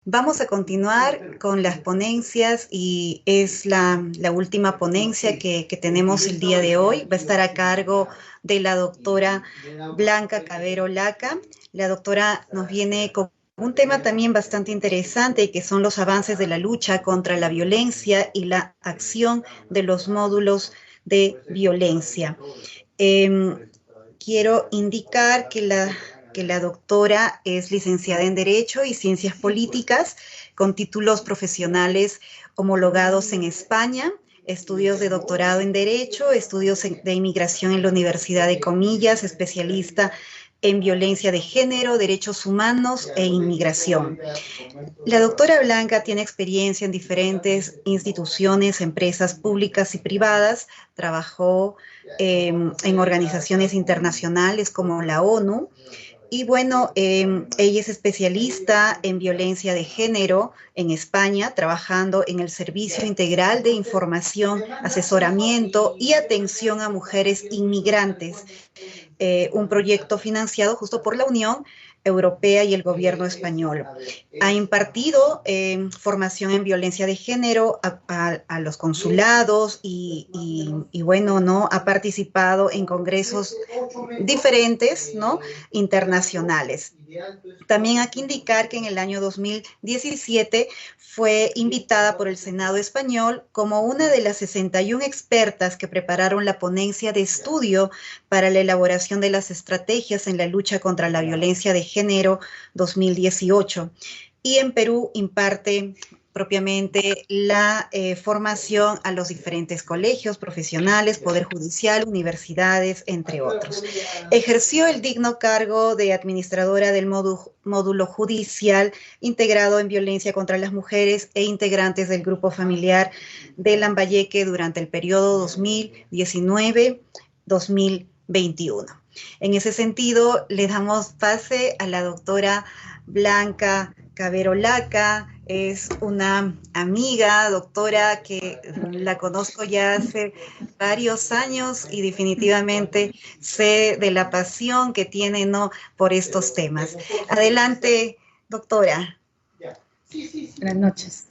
Vamos a continuar con las ponencias y es la última ponencia que tenemos el día de hoy. Va a estar a cargo de la doctora Blanca Cavero Laca. La doctora nos viene con un tema también bastante interesante, que son los avances de la lucha contra la violencia y la acción de los módulos de violencia. Quiero indicar que la doctora es licenciada en Derecho y Ciencias Políticas, con títulos profesionales homologados en España, estudios de doctorado en Derecho, estudios de inmigración en la Universidad de Comillas, especialista en violencia de género, derechos humanos e inmigración. La doctora Blanca tiene experiencia en diferentes instituciones, empresas públicas y privadas. Trabajó en organizaciones internacionales como la ONU. Y bueno, ella es especialista en violencia de género en España, trabajando en el Servicio Integral de Información, Asesoramiento y Atención a Mujeres Inmigrantes, un proyecto financiado justo por la Unión Europea y el gobierno español. Ha impartido formación en violencia de género a los consulados y bueno, ¿no? Ha participado en congresos diferentes, ¿no? Internacionales. También hay que indicar que en el año 2017 fue invitada por el Senado español como una de las 61 expertas que prepararon la ponencia de estudio para la elaboración de las estrategias en la lucha contra la violencia de género 2018. Y en Perú imparte propiamente la formación a los diferentes colegios profesionales, Poder Judicial, universidades, entre otros. Ejerció el digno cargo de administradora del módulo judicial integrado en violencia contra las mujeres e integrantes del grupo familiar de Lambayeque durante el periodo 2019-2021. En ese sentido, le damos pase a la doctora Blanca Cavero Laca. Es una amiga, doctora, que la conozco ya hace varios años y definitivamente sé de la pasión que tiene, ¿no?, por estos temas. Adelante, doctora. Buenas noches.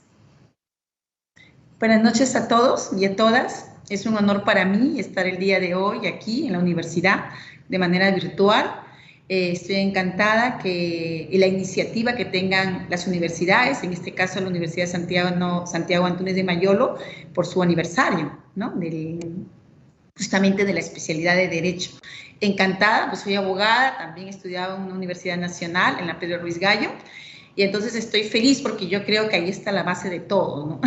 Buenas noches a todos y a todas. Es un honor para mí estar el día de hoy aquí en la universidad de manera virtual. Estoy encantada que la iniciativa que tengan las universidades, en este caso la Universidad de Santiago Antúnez de Mayolo, por su aniversario, ¿no? Justamente de la especialidad de Derecho. Encantada, pues soy abogada, también he estudiado en una universidad nacional, en la Pedro Ruiz Gallo, y entonces estoy feliz porque yo creo que ahí está la base de todo, ¿no?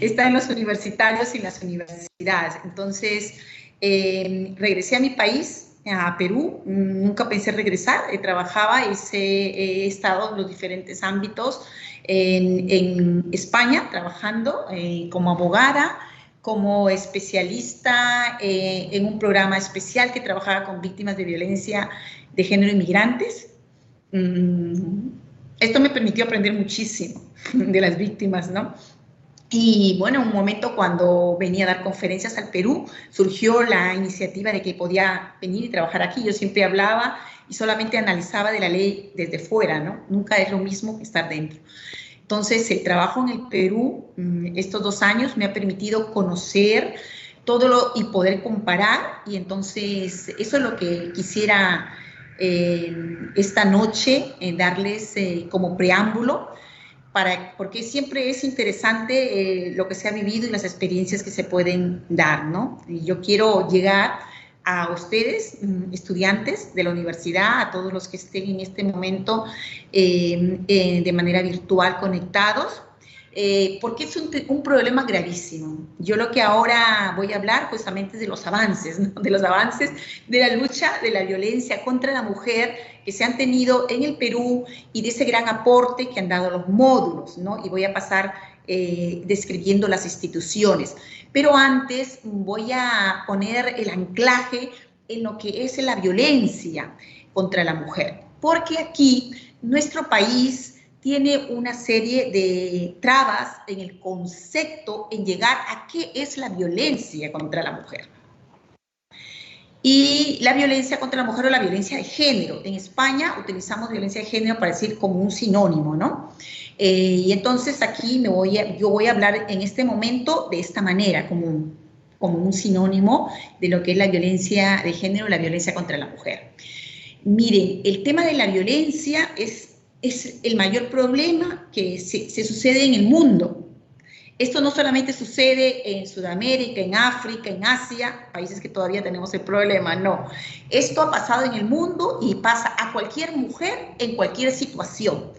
Está en los universitarios y las universidades. Entonces, regresé a mi país, a Perú. Nunca pensé regresar. Trabajaba y he estado en los diferentes ámbitos en España, trabajando como abogada, como especialista en un programa especial que trabajaba con víctimas de violencia de género inmigrantes. Esto me permitió aprender muchísimo de las víctimas, ¿no? Y bueno, un momento cuando venía a dar conferencias al Perú, surgió la iniciativa de que podía venir y trabajar aquí. Yo siempre hablaba y solamente analizaba de la ley desde fuera, ¿no? Nunca es lo mismo que estar dentro. Entonces, el trabajo en el Perú, estos 2 años, me ha permitido conocer todo y poder comparar, y entonces eso es lo que quisiera esta noche darles como preámbulo, porque siempre es interesante lo que se ha vivido y las experiencias que se pueden dar, ¿no? Y yo quiero llegar a ustedes, estudiantes de la universidad, a todos los que estén en este momento de manera virtual conectados, porque es un problema gravísimo. Yo lo que ahora voy a hablar justamente es de los avances, ¿no? De los avances de la lucha de la violencia contra la mujer que se han tenido en el Perú y de ese gran aporte que han dado los módulos, ¿no? Y voy a pasar describiendo las instituciones. Pero antes voy a poner el anclaje en lo que es la violencia contra la mujer, porque aquí nuestro país tiene una serie de trabas en el concepto, en llegar a qué es la violencia contra la mujer. Y la violencia contra la mujer o la violencia de género. En España utilizamos violencia de género para decir como un sinónimo, ¿no? Y entonces aquí yo voy a hablar en este momento de esta manera, como un sinónimo de lo que es la violencia de género, la violencia contra la mujer. Miren, el tema de la violencia es el mayor problema que se sucede en el mundo. Esto no solamente sucede en Sudamérica, en África, en Asia, países que todavía tenemos el problema, no. Esto ha pasado en el mundo y pasa a cualquier mujer en cualquier situación,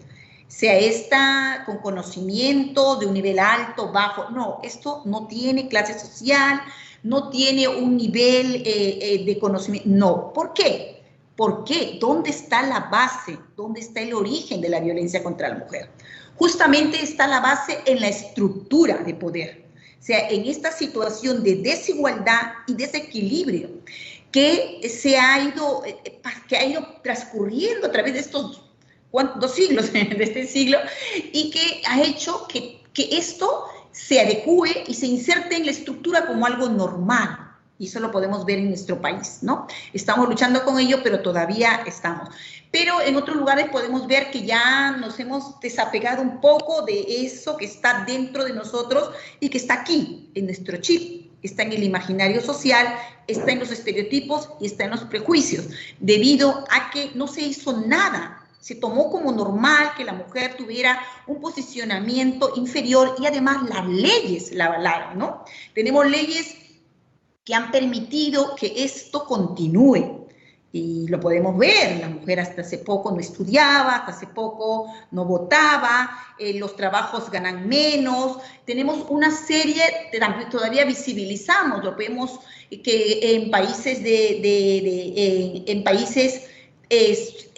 sea esta con conocimiento de un nivel alto, bajo, no, esto no tiene clase social, no tiene un nivel de conocimiento, no. ¿Por qué? ¿Por qué? ¿Dónde está la base? ¿Dónde está el origen de la violencia contra la mujer? Justamente está la base en la estructura de poder, o sea, en esta situación de desigualdad y desequilibrio que ha ido transcurriendo a través de estos 2 siglos, de este siglo, y que ha hecho que esto se adecue y se inserte en la estructura como algo normal. Y eso lo podemos ver en nuestro país, ¿no? Estamos luchando con ello, pero todavía estamos. Pero en otros lugares podemos ver que ya nos hemos desapegado un poco de eso que está dentro de nosotros y que está aquí, en nuestro chip, está en el imaginario social, está en los estereotipos y está en los prejuicios, debido a que no se hizo nada. Se tomó como normal que la mujer tuviera un posicionamiento inferior y además las leyes la avalaron, ¿no? Tenemos leyes que han permitido que esto continúe. Y lo podemos ver, la mujer hasta hace poco no estudiaba, hasta hace poco no votaba, los trabajos ganan menos, tenemos una serie, todavía visibilizamos, lo vemos que en países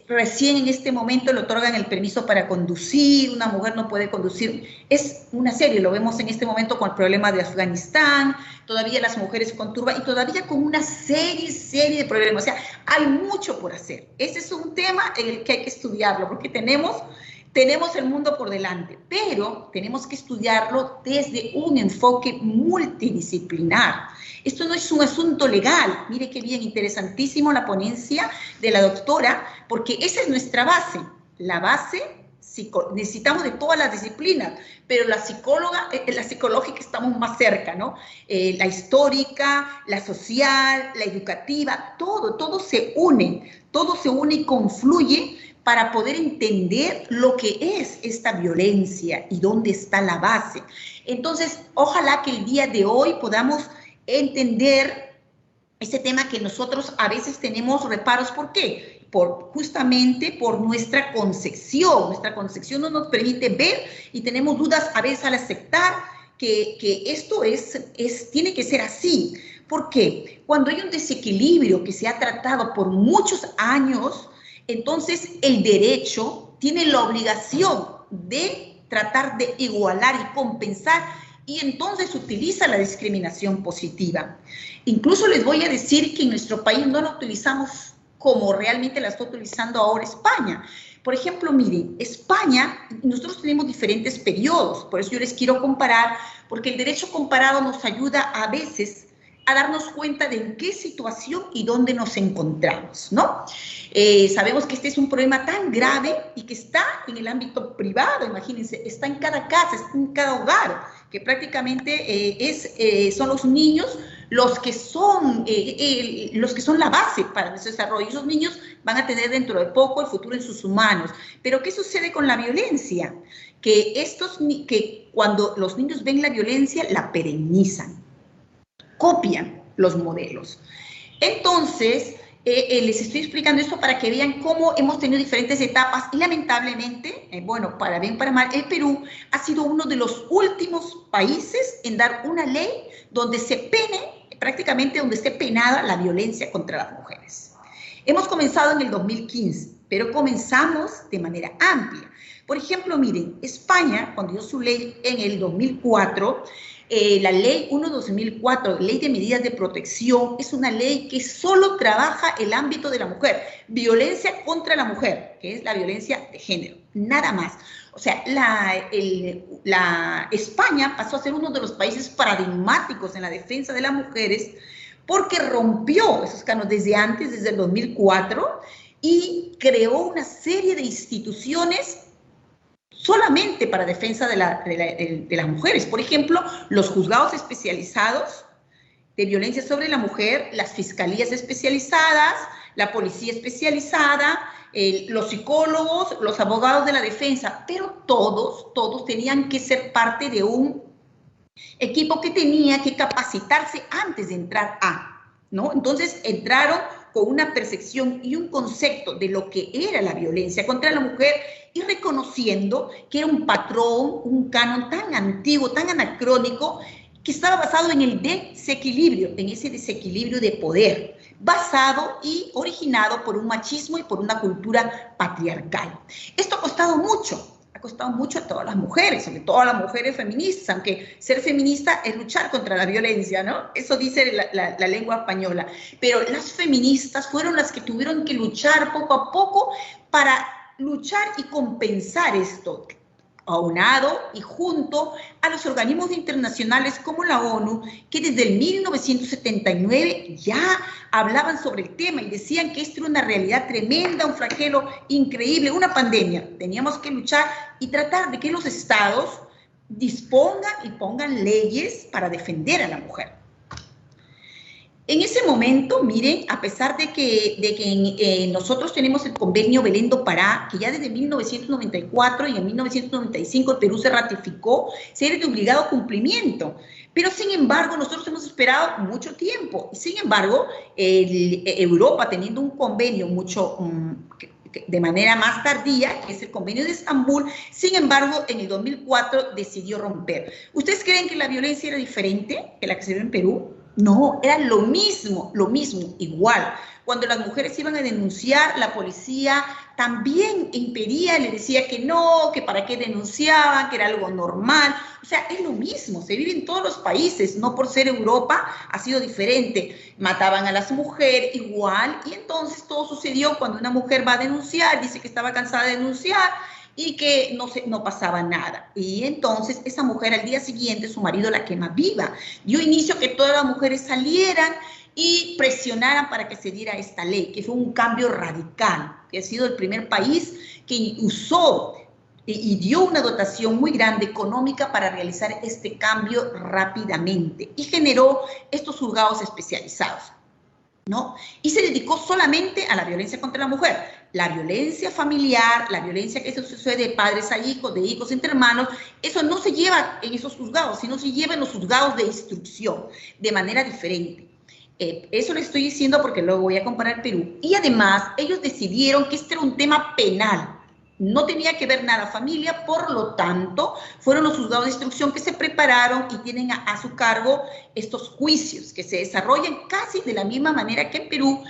recién en este momento le otorgan el permiso para conducir, una mujer no puede conducir, es una serie, lo vemos en este momento con el problema de Afganistán, todavía las mujeres con turba y todavía con una serie de problemas, o sea, hay mucho por hacer. Ese es un tema en el que hay que estudiarlo, porque tenemos el mundo por delante, pero tenemos que estudiarlo desde un enfoque multidisciplinar. Esto no es un asunto legal. Mire qué bien, interesantísimo la ponencia de la doctora, porque esa es nuestra base. La base, necesitamos de todas las disciplinas, pero la psicológica estamos más cerca, ¿no? La histórica, la social, la educativa, todo se une y confluye para poder entender lo que es esta violencia y dónde está la base. Entonces, ojalá que el día de hoy podamos entender ese tema que nosotros a veces tenemos reparos. ¿Por qué? Justamente por nuestra concepción. Nuestra concepción no nos permite ver y tenemos dudas a veces al aceptar que esto tiene que ser así. ¿Por qué? Cuando hay un desequilibrio que se ha tratado por muchos años, entonces el derecho tiene la obligación de tratar de igualar y compensar, y entonces utiliza la discriminación positiva. Incluso les voy a decir que en nuestro país no la utilizamos como realmente la está utilizando ahora España. Por ejemplo, miren, España, nosotros tenemos diferentes periodos, por eso yo les quiero comparar, porque el derecho comparado nos ayuda a veces a darnos cuenta de en qué situación y dónde nos encontramos, ¿no? Sabemos que este es un problema tan grave y que está en el ámbito privado, imagínense, está en cada casa, está en cada hogar, que prácticamente son los niños los que son la base para nuestro desarrollo. Esos niños van a tener dentro de poco el futuro en sus manos. Pero ¿qué sucede con la violencia? Que cuando los niños ven la violencia, la perennizan, copian los modelos. Entonces, les estoy explicando esto para que vean cómo hemos tenido diferentes etapas y lamentablemente, bueno, para bien, para mal, el Perú ha sido uno de los últimos países en dar una ley donde prácticamente donde esté penada la violencia contra las mujeres. Hemos comenzado en el 2015, pero comenzamos de manera amplia. Por ejemplo, miren, España, cuando dio su ley en el 2004, la ley 1/2004, ley de medidas de protección, es una ley que solo trabaja el ámbito de la mujer, violencia contra la mujer, que es la violencia de género, nada más. O sea, España pasó a ser uno de los países paradigmáticos en la defensa de las mujeres porque rompió esos cánones desde antes, desde el 2004, y creó una serie de instituciones solamente para defensa de las mujeres. Por ejemplo, los juzgados especializados de violencia sobre la mujer, las fiscalías especializadas, la policía especializada, los psicólogos, los abogados de la defensa, pero todos tenían que ser parte de un equipo que tenía que capacitarse antes de entrar ¿no? Entonces entraron con una percepción y un concepto de lo que era la violencia contra la mujer y reconociendo que era un patrón, un canon tan antiguo, tan anacrónico, que estaba basado en el desequilibrio, en ese desequilibrio de poder, basado y originado por un machismo y por una cultura patriarcal. Esto ha costado mucho a todas las mujeres, sobre todo a las mujeres feministas, aunque ser feminista es luchar contra la violencia, ¿no? Eso dice la lengua española. Pero las feministas fueron las que tuvieron que luchar poco a poco para luchar y compensar esto, aunado y junto a los organismos internacionales como la ONU, que desde el 1979 ya hablaban sobre el tema y decían que esto era una realidad tremenda, un flagelo increíble, una pandemia. Teníamos que luchar y tratar de que los estados dispongan y pongan leyes para defender a la mujer. En ese momento, miren, a pesar de que nosotros tenemos el convenio Belén do Pará, que ya desde 1994 y en 1995 el Perú se ratificó, se era de obligado cumplimiento. Pero sin embargo, nosotros hemos esperado mucho tiempo. Y sin embargo, Europa, teniendo un convenio mucho de manera más tardía, que es el convenio de Estambul, sin embargo, en el 2004 decidió romper. ¿Ustedes creen que la violencia era diferente que la que se vio en Perú? No, era lo mismo, igual. Cuando las mujeres iban a denunciar, la policía también impedía, le decía que no, que para qué denunciaban, que era algo normal. O sea, es lo mismo, se vive en todos los países, no por ser Europa ha sido diferente. Mataban a las mujeres igual y entonces todo sucedió cuando una mujer va a denunciar, dice que estaba cansada de denunciar, y que no pasaba nada. Y entonces esa mujer al día siguiente, su marido la quema viva. Dio inicio a que todas las mujeres salieran y presionaran para que se diera esta ley, que fue un cambio radical, que ha sido el primer país que usó y dio una dotación muy grande económica para realizar este cambio rápidamente y generó estos juzgados especializados, ¿no? Y se dedicó solamente a la violencia contra la mujer. La violencia familiar, la violencia que se sucede de padres a hijos, de hijos entre hermanos, eso no se lleva en esos juzgados, sino se lleva en los juzgados de instrucción, de manera diferente. Eso le estoy diciendo porque luego voy a comparar Perú. Y además, ellos decidieron que este era un tema penal. No tenía que ver nada familia, por lo tanto, fueron los juzgados de instrucción que se prepararon y tienen a su cargo estos juicios que se desarrollan casi de la misma manera que en Perú,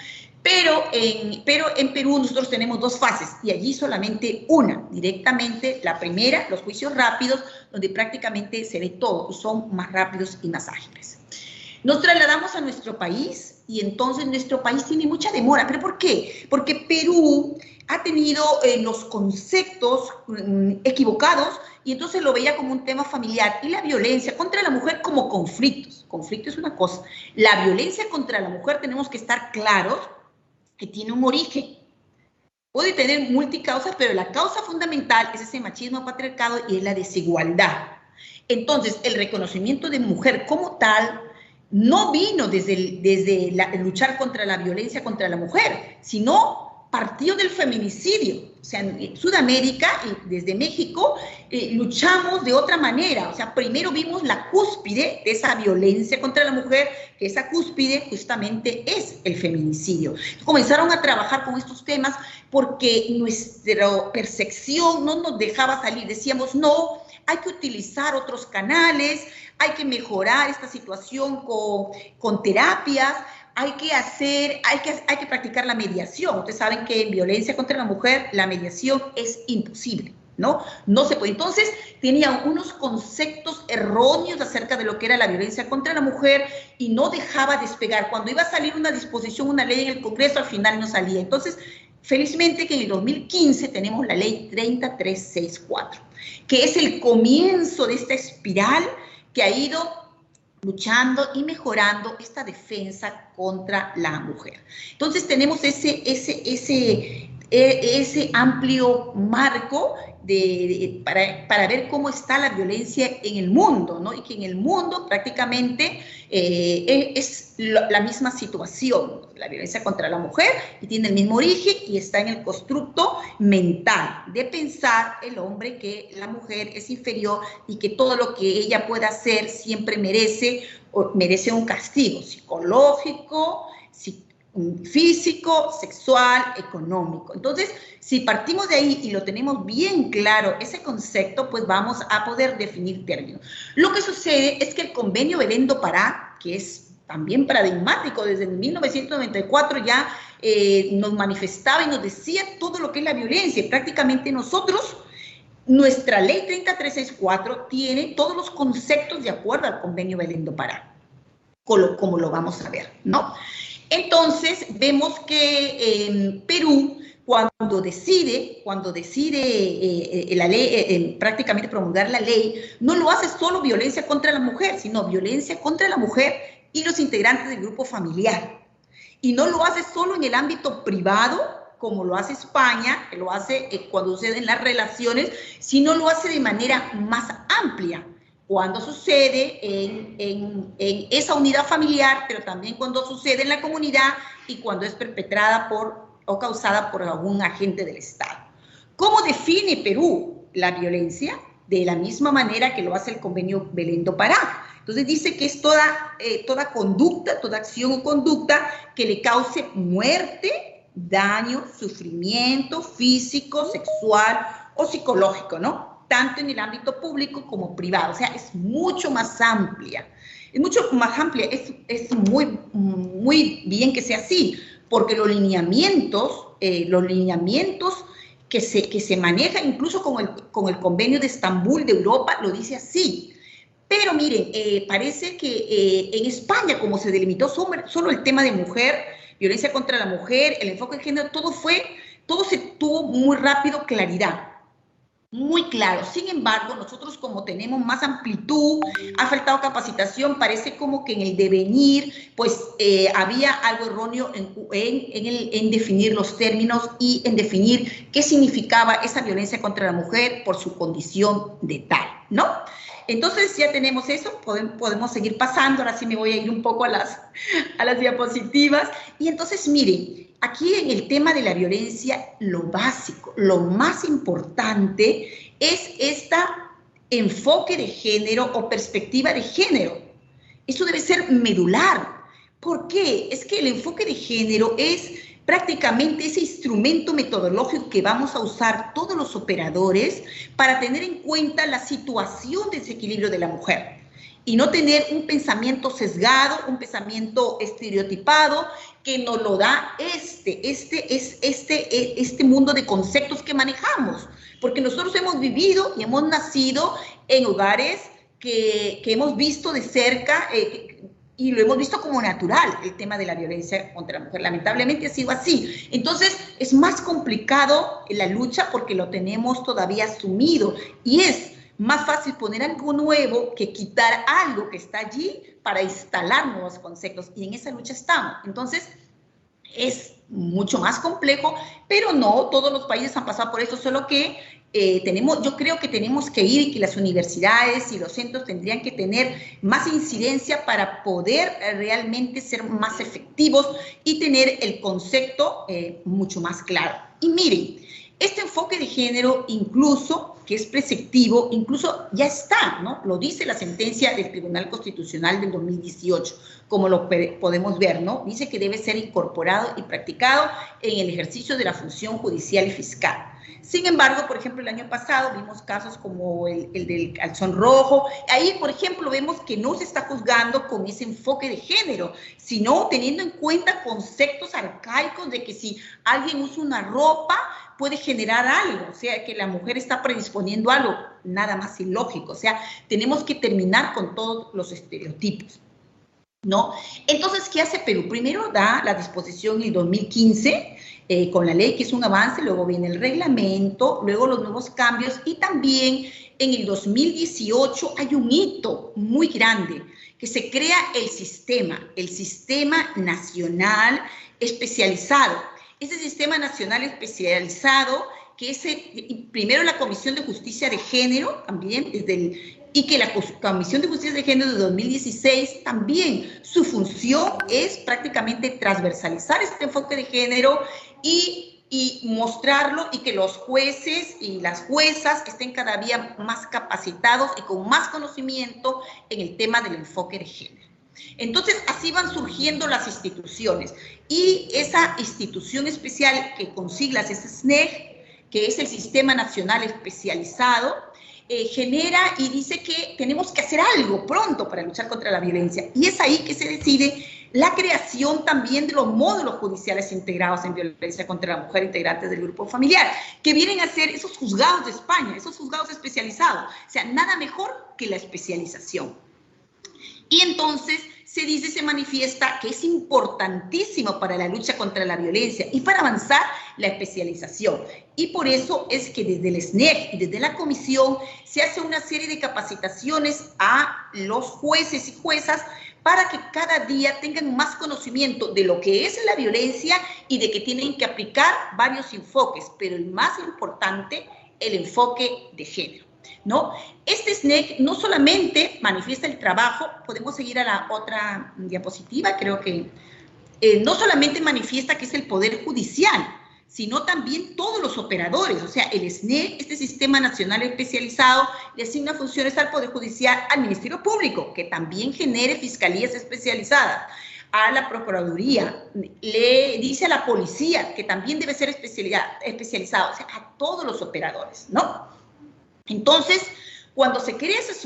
pero en Perú nosotros tenemos dos fases y allí solamente una, directamente la primera, los juicios rápidos, donde prácticamente se ve todo, son más rápidos y más ágiles. Nos trasladamos a nuestro país y entonces nuestro país tiene mucha demora. ¿Pero por qué? Porque Perú ha tenido los conceptos equivocados y entonces lo veía como un tema familiar y la violencia contra la mujer como conflictos. Conflicto es una cosa. La violencia contra la mujer tenemos que estar claros que tiene un origen. Puede tener multicausas, pero la causa fundamental es ese machismo patriarcado y es la desigualdad. Entonces, el reconocimiento de mujer como tal no vino desde luchar contra la violencia contra la mujer, sino partió del feminicidio. O sea, en Sudamérica y desde México luchamos de otra manera. O sea, primero vimos la cúspide de esa violencia contra la mujer, que esa cúspide justamente es el feminicidio. Comenzaron a trabajar con estos temas porque nuestra percepción no nos dejaba salir. Decíamos, no, hay que utilizar otros canales, hay que mejorar esta situación con terapias, hay que practicar la mediación. Ustedes saben que en violencia contra la mujer la mediación es imposible, ¿no? No se puede. Entonces, tenían unos conceptos erróneos acerca de lo que era la violencia contra la mujer y no dejaba despegar. Cuando iba a salir una disposición, una ley en el Congreso, al final no salía. Entonces, felizmente que en el 2015 tenemos la ley 30364, que es el comienzo de esta espiral que ha ido luchando y mejorando esta defensa contra la mujer. Entonces tenemos ese ese amplio marco para ver cómo está la violencia en el mundo, ¿no? Y que en el mundo prácticamente es la misma situación, la violencia contra la mujer, y tiene el mismo origen y está en el constructo mental de pensar el hombre que la mujer es inferior y que todo lo que ella pueda hacer siempre merece un castigo psicológico, físico, sexual, económico. Entonces, si partimos de ahí y lo tenemos bien claro, ese concepto, pues vamos a poder definir términos. Lo que sucede es que el convenio Belén do Pará, que es también paradigmático, desde 1994 ya nos manifestaba y nos decía todo lo que es la violencia. Prácticamente nosotros, nuestra ley 30364 tiene todos los conceptos de acuerdo al convenio Belén do Pará, como lo vamos a ver, ¿no? Entonces, vemos que en Perú, cuando decide la ley, prácticamente promulgar la ley, no lo hace solo violencia contra la mujer, sino violencia contra la mujer y los integrantes del grupo familiar. Y no lo hace solo en el ámbito privado, como lo hace España, que lo hace cuando suceden las relaciones, sino lo hace de manera más amplia, cuando sucede en esa unidad familiar, pero también cuando sucede en la comunidad y cuando es perpetrada o causada por algún agente del Estado. ¿Cómo define Perú la violencia? De la misma manera que lo hace el convenio Belén do Pará. Entonces dice que es toda conducta, toda acción o conducta que le cause muerte, daño, sufrimiento físico, sexual o psicológico, ¿no? Tanto en el ámbito público como privado, o sea, es mucho más amplia. Es mucho más amplia, es muy bien que sea así, porque los lineamientos que se manejan incluso con el convenio de Estambul de Europa, lo dice así. Pero miren, parece que en España, como se delimitó solo el tema de mujer, violencia contra la mujer, el enfoque de género, todo se tuvo muy rápido claridad. Muy claro. Sin embargo, nosotros como tenemos más amplitud, ha faltado capacitación, parece como que en el devenir, pues había algo erróneo en definir los términos y en definir qué significaba esa violencia contra la mujer por su condición de tal, ¿no? Entonces ya tenemos eso, podemos seguir pasando, ahora sí me voy a ir un poco a las diapositivas. Y entonces miren, aquí en el tema de la violencia, lo básico, lo más importante es este enfoque de género o perspectiva de género. Eso debe ser medular. ¿Por qué? Es que el enfoque de género es prácticamente ese instrumento metodológico que vamos a usar todos los operadores para tener en cuenta la situación de desequilibrio de la mujer y no tener un pensamiento sesgado, un pensamiento estereotipado que nos lo da este mundo de conceptos que manejamos, porque nosotros hemos vivido y hemos nacido en hogares que hemos visto de cerca, y lo hemos visto como natural, el tema de la violencia contra la mujer. Lamentablemente ha sido así. Entonces, es más complicado la lucha porque lo tenemos todavía asumido. Y es más fácil poner algo nuevo que quitar algo que está allí para instalar nuevos conceptos. Y en esa lucha estamos. Entonces, es mucho más complejo, pero no todos los países han pasado por eso, solo que yo creo que tenemos que ir y que las universidades y los centros tendrían que tener más incidencia para poder realmente ser más efectivos y tener el concepto mucho más claro. Y miren, este enfoque de género incluso, que es preceptivo, incluso ya está, ¿no? Lo dice la sentencia del Tribunal Constitucional del 2018, como lo podemos ver, ¿no? Dice que debe ser incorporado y practicado en el ejercicio de la función judicial y fiscal. Sin embargo, por ejemplo, el año pasado vimos casos como el del calzón rojo. Ahí, por ejemplo, vemos que no se está juzgando con ese enfoque de género, sino teniendo en cuenta conceptos arcaicos de que si alguien usa una ropa puede generar algo, o sea, que la mujer está predisponiendo algo, nada más ilógico. O sea, tenemos que terminar con todos los estereotipos, ¿no? Entonces, ¿qué hace Perú? Primero da la disposición en el 2015 con la ley, que es un avance, luego viene el reglamento, luego los nuevos cambios y también en el 2018 hay un hito muy grande, que se crea el sistema nacional especializado. ese sistema nacional especializado, que es primero la Comisión de Justicia de Género, también y que la Comisión de Justicia de Género de 2016 también su función es prácticamente transversalizar este enfoque de género y mostrarlo, y que los jueces y las juezas estén cada día más capacitados y con más conocimiento en el tema del enfoque de género. Entonces, así van surgiendo las instituciones, y esa institución especial, que con siglas es SNEG, que es el Sistema Nacional Especializado, genera y dice que tenemos que hacer algo pronto para luchar contra la violencia, y es ahí que se decide la creación también de los módulos judiciales integrados en violencia contra la mujer integrantes del grupo familiar, que vienen a ser esos juzgados de España, esos juzgados especializados. O sea, nada mejor que la especialización. Y entonces se dice, se manifiesta que es importantísimo para la lucha contra la violencia y para avanzar la especialización. Y por eso es que desde el SNEG y desde la comisión se hace una serie de capacitaciones a los jueces y juezas para que cada día tengan más conocimiento de lo que es la violencia y de que tienen que aplicar varios enfoques, pero el más importante, el enfoque de género, ¿no? Este SNEG no solamente manifiesta el trabajo, podemos seguir a la otra diapositiva, creo que no solamente manifiesta que es el Poder Judicial, sino también todos los operadores. O sea, el SNEG, este Sistema Nacional Especializado, le asigna funciones al Poder Judicial, al Ministerio Público, que también genere fiscalías especializadas, a la Procuraduría, le dice a la Policía, que también debe ser especializado, o sea, a todos los operadores, ¿no? Entonces, cuando se crean esos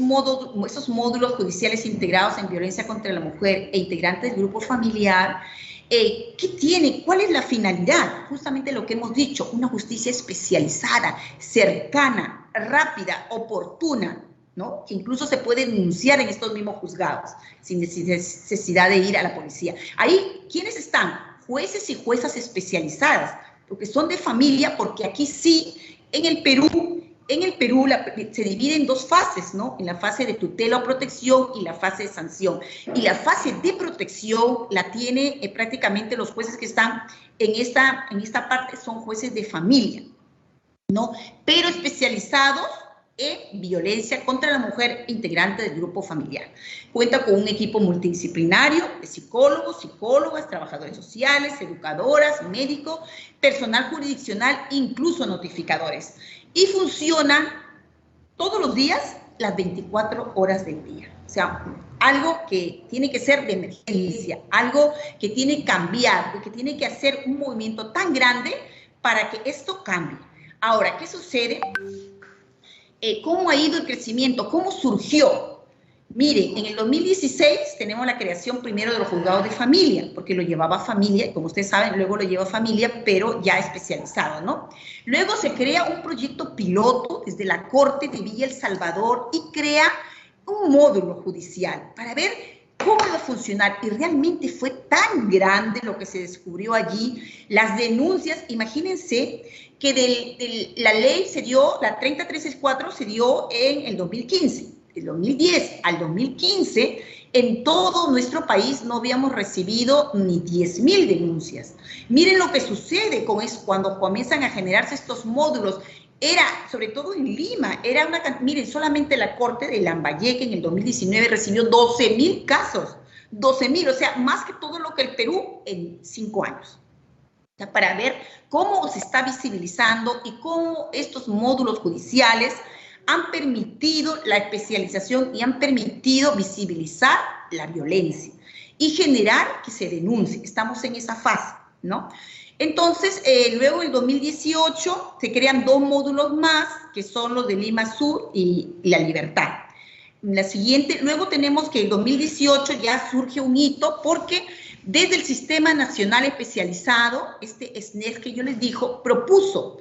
módulos judiciales integrados en violencia contra la mujer e integrantes del grupo familiar, ¿qué tiene? ¿Cuál es la finalidad? Justamente lo que hemos dicho, una justicia especializada, cercana, rápida, oportuna, ¿no? Que incluso se puede denunciar en estos mismos juzgados, sin necesidad de ir a la policía. Ahí, ¿quiénes están? Jueces y juezas especializadas, porque son de familia, porque aquí sí, en el Perú se divide en dos fases, ¿no? En la fase de tutela o protección y la fase de sanción. Y la fase de protección la tiene prácticamente los jueces que están en esta parte, son jueces de familia, ¿no? Pero especializados en violencia contra la mujer integrante del grupo familiar. Cuenta con un equipo multidisciplinario de psicólogos, psicólogas, trabajadores sociales, educadoras, médicos, personal jurisdiccional, incluso notificadores. Y funcionan todos los días, las 24 horas del día. O sea, algo que tiene que ser de emergencia, algo que tiene que cambiar, que tiene que hacer un movimiento tan grande para que esto cambie. Ahora, ¿qué sucede? ¿Cómo ha ido el crecimiento? ¿Cómo surgió? Miren, en el 2016 tenemos la creación primero de los juzgados de familia, porque lo llevaba familia, como ustedes saben, luego lo lleva familia, pero ya especializado, ¿no? Luego se crea un proyecto piloto desde la Corte de Villa El Salvador y crea un módulo judicial para ver cómo iba a funcionar. Y realmente fue tan grande lo que se descubrió allí, las denuncias. Imagínense que la ley se dio, la 30364 se dio en el 2015. Del 2010 al 2015, en todo nuestro país no habíamos recibido ni 10.000 denuncias. Miren lo que sucede cuando comienzan a generarse estos módulos. Era, sobre todo en Lima, miren, solamente la Corte de Lambayeque en el 2019 recibió 12.000 casos. 12.000, o sea, más que todo lo que el Perú en 5 años. O sea, para ver cómo se está visibilizando y cómo estos módulos judiciales han permitido la especialización y han permitido visibilizar la violencia y generar que se denuncie. Estamos en esa fase, ¿no? Entonces, luego en 2018 se crean 2 módulos más, que son los de Lima Sur y La Libertad. La siguiente, luego tenemos que en 2018 ya surge un hito, porque desde el Sistema Nacional Especializado, este SNEG que yo les digo, propuso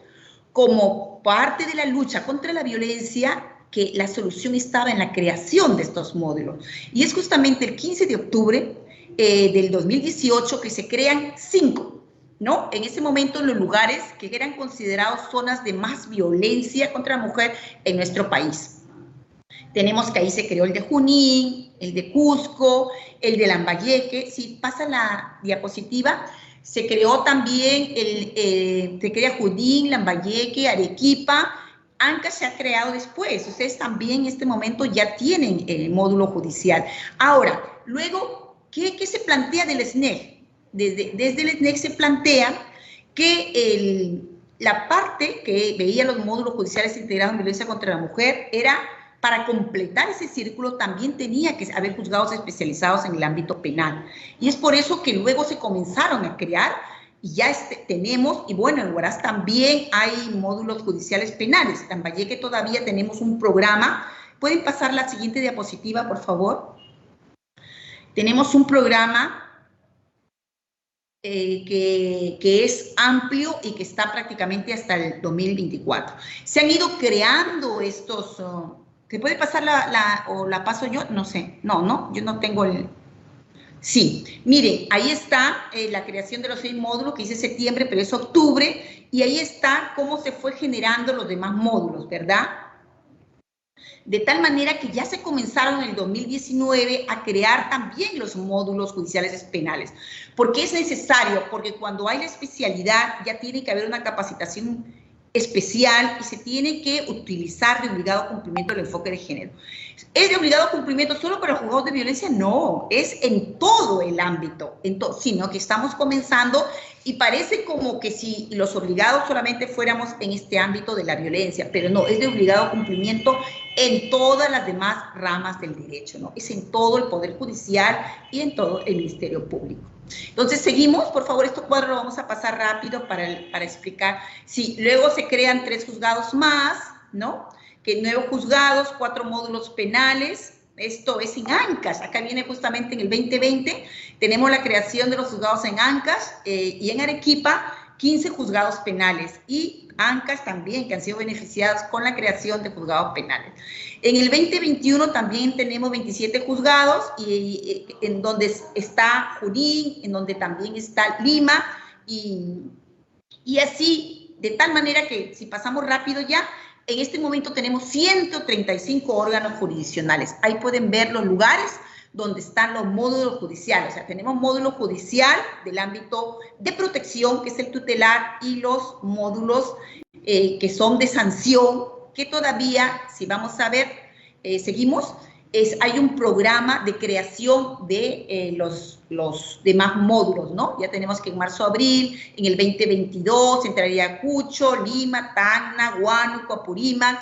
como parte de la lucha contra la violencia que la solución estaba en la creación de estos módulos. Y es justamente el 15 de octubre del 2018 que se crean 5, ¿no? En ese momento en los lugares que eran considerados zonas de más violencia contra la mujer en nuestro país. Tenemos que ahí se creó el de Junín, el de Cusco, el de Lambayeque. Si pasa la diapositiva, Se creó también, se crea Junín, Lambayeque, Arequipa. Ancash se ha creado después. Ustedes también en este momento ya tienen el módulo judicial. Ahora, luego, ¿qué se plantea del SNEG? Desde el SNEG se plantea que la parte que veía los módulos judiciales integrados en violencia contra la mujer era, para completar ese círculo, también tenía que haber juzgados especializados en el ámbito penal. Y es por eso que luego se comenzaron a crear, y ya tenemos, y bueno, en Huaraz también hay módulos judiciales penales. En Lambayeque todavía tenemos un programa. ¿Pueden pasar la siguiente diapositiva, por favor? Tenemos un programa que es amplio y que está prácticamente hasta el 2024. Se han ido creando estos... ¿se puede pasar o la paso yo? No sé. No, yo no tengo el... Sí, miren, ahí está la creación de los 6 módulos, que dice septiembre, pero es octubre, y ahí está cómo se fue generando los demás módulos, ¿verdad? De tal manera que ya se comenzaron en el 2019 a crear también los módulos judiciales penales. ¿Por qué es necesario? Porque cuando hay la especialidad ya tiene que haber una capacitación especial y se tiene que utilizar de obligado cumplimiento el enfoque de género. ¿Es de obligado cumplimiento solo para juzgados de violencia? No, es en todo el ámbito, sino que estamos comenzando y parece como que si los obligados solamente fuéramos en este ámbito de la violencia, pero no, es de obligado cumplimiento en todas las demás ramas del derecho, ¿no? Es en todo el Poder Judicial y en todo el Ministerio Público. Entonces, seguimos, por favor, este cuadro lo vamos a pasar rápido para explicar. Sí, luego se crean 3 juzgados más, ¿no? Que 9 juzgados, 4 módulos penales. Esto es en Ancash, acá viene justamente en el 2020, tenemos la creación de los juzgados en Ancash y en Arequipa, 15 juzgados penales, y Ancash también, que han sido beneficiados con la creación de juzgados penales. En el 2021 también tenemos 27 juzgados, y en donde está Junín, en donde también está Lima, y así, de tal manera que si pasamos rápido ya, en este momento tenemos 135 órganos jurisdiccionales. Ahí pueden ver los lugares donde están los módulos judiciales. O sea, tenemos módulo judicial del ámbito de protección, que es el tutelar, y los módulos que son de sanción, que todavía, si vamos a ver, seguimos, hay un programa de creación de los demás módulos, ¿no? Ya tenemos que en marzo-abril, en el 2022, entraría Cucho, Lima, Tacna, Huánuco, Apurímac.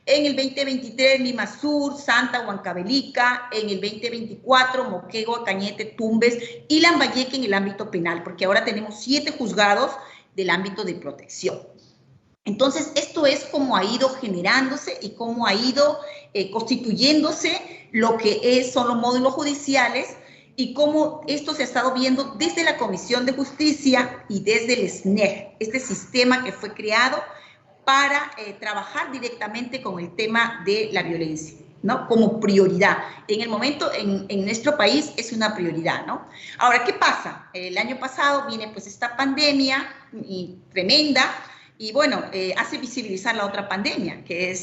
En el 2023, Lima Sur, Santa, Huancavelica. En el 2024, Moquegua, Cañete, Tumbes y Lambayeque en el ámbito penal, porque ahora tenemos 7 juzgados del ámbito de protección. Entonces, esto es cómo ha ido generándose y cómo ha ido constituyéndose lo que son los módulos judiciales, y cómo esto se ha estado viendo desde la Comisión de Justicia y desde el SNEG, este sistema que fue creado para trabajar directamente con el tema de la violencia, ¿no? Como prioridad. En el momento, en nuestro país es una prioridad, ¿no? Ahora, ¿qué pasa? El año pasado viene pues esta pandemia tremenda, y bueno, hace visibilizar la otra pandemia, que es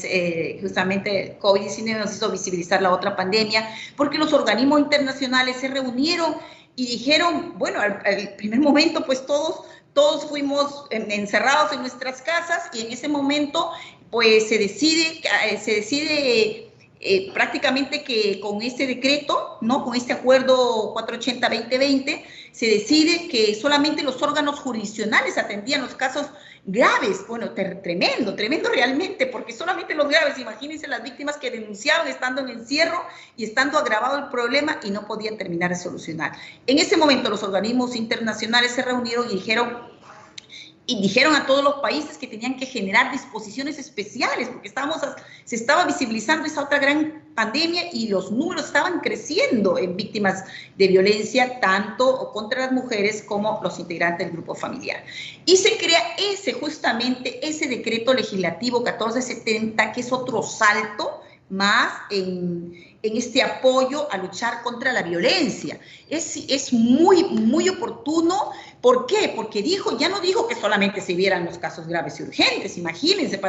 justamente COVID-19 nos hizo visibilizar la otra pandemia, porque los organismos internacionales se reunieron y dijeron, bueno, al primer momento pues todos fuimos encerrados en nuestras casas, y en ese momento pues se decide prácticamente que con este decreto, ¿no? Con este acuerdo 480-2020, se decide que solamente los órganos jurisdiccionales atendían los casos graves. Bueno, tremendo realmente, porque solamente los graves. Imagínense las víctimas que denunciaban estando en encierro y estando agravado el problema y no podían terminar de solucionar. En ese momento los organismos internacionales se reunieron y dijeron a todos los países que tenían que generar disposiciones especiales, porque se estaba visibilizando esa otra gran pandemia y los números estaban creciendo en víctimas de violencia, tanto contra las mujeres como los integrantes del grupo familiar. Y se crea justamente ese decreto legislativo 1470, que es otro salto más en este apoyo a luchar contra la violencia. Es muy oportuno. ¿Por qué? Porque ya no dijo que solamente se vieran los casos graves y urgentes, imagínense,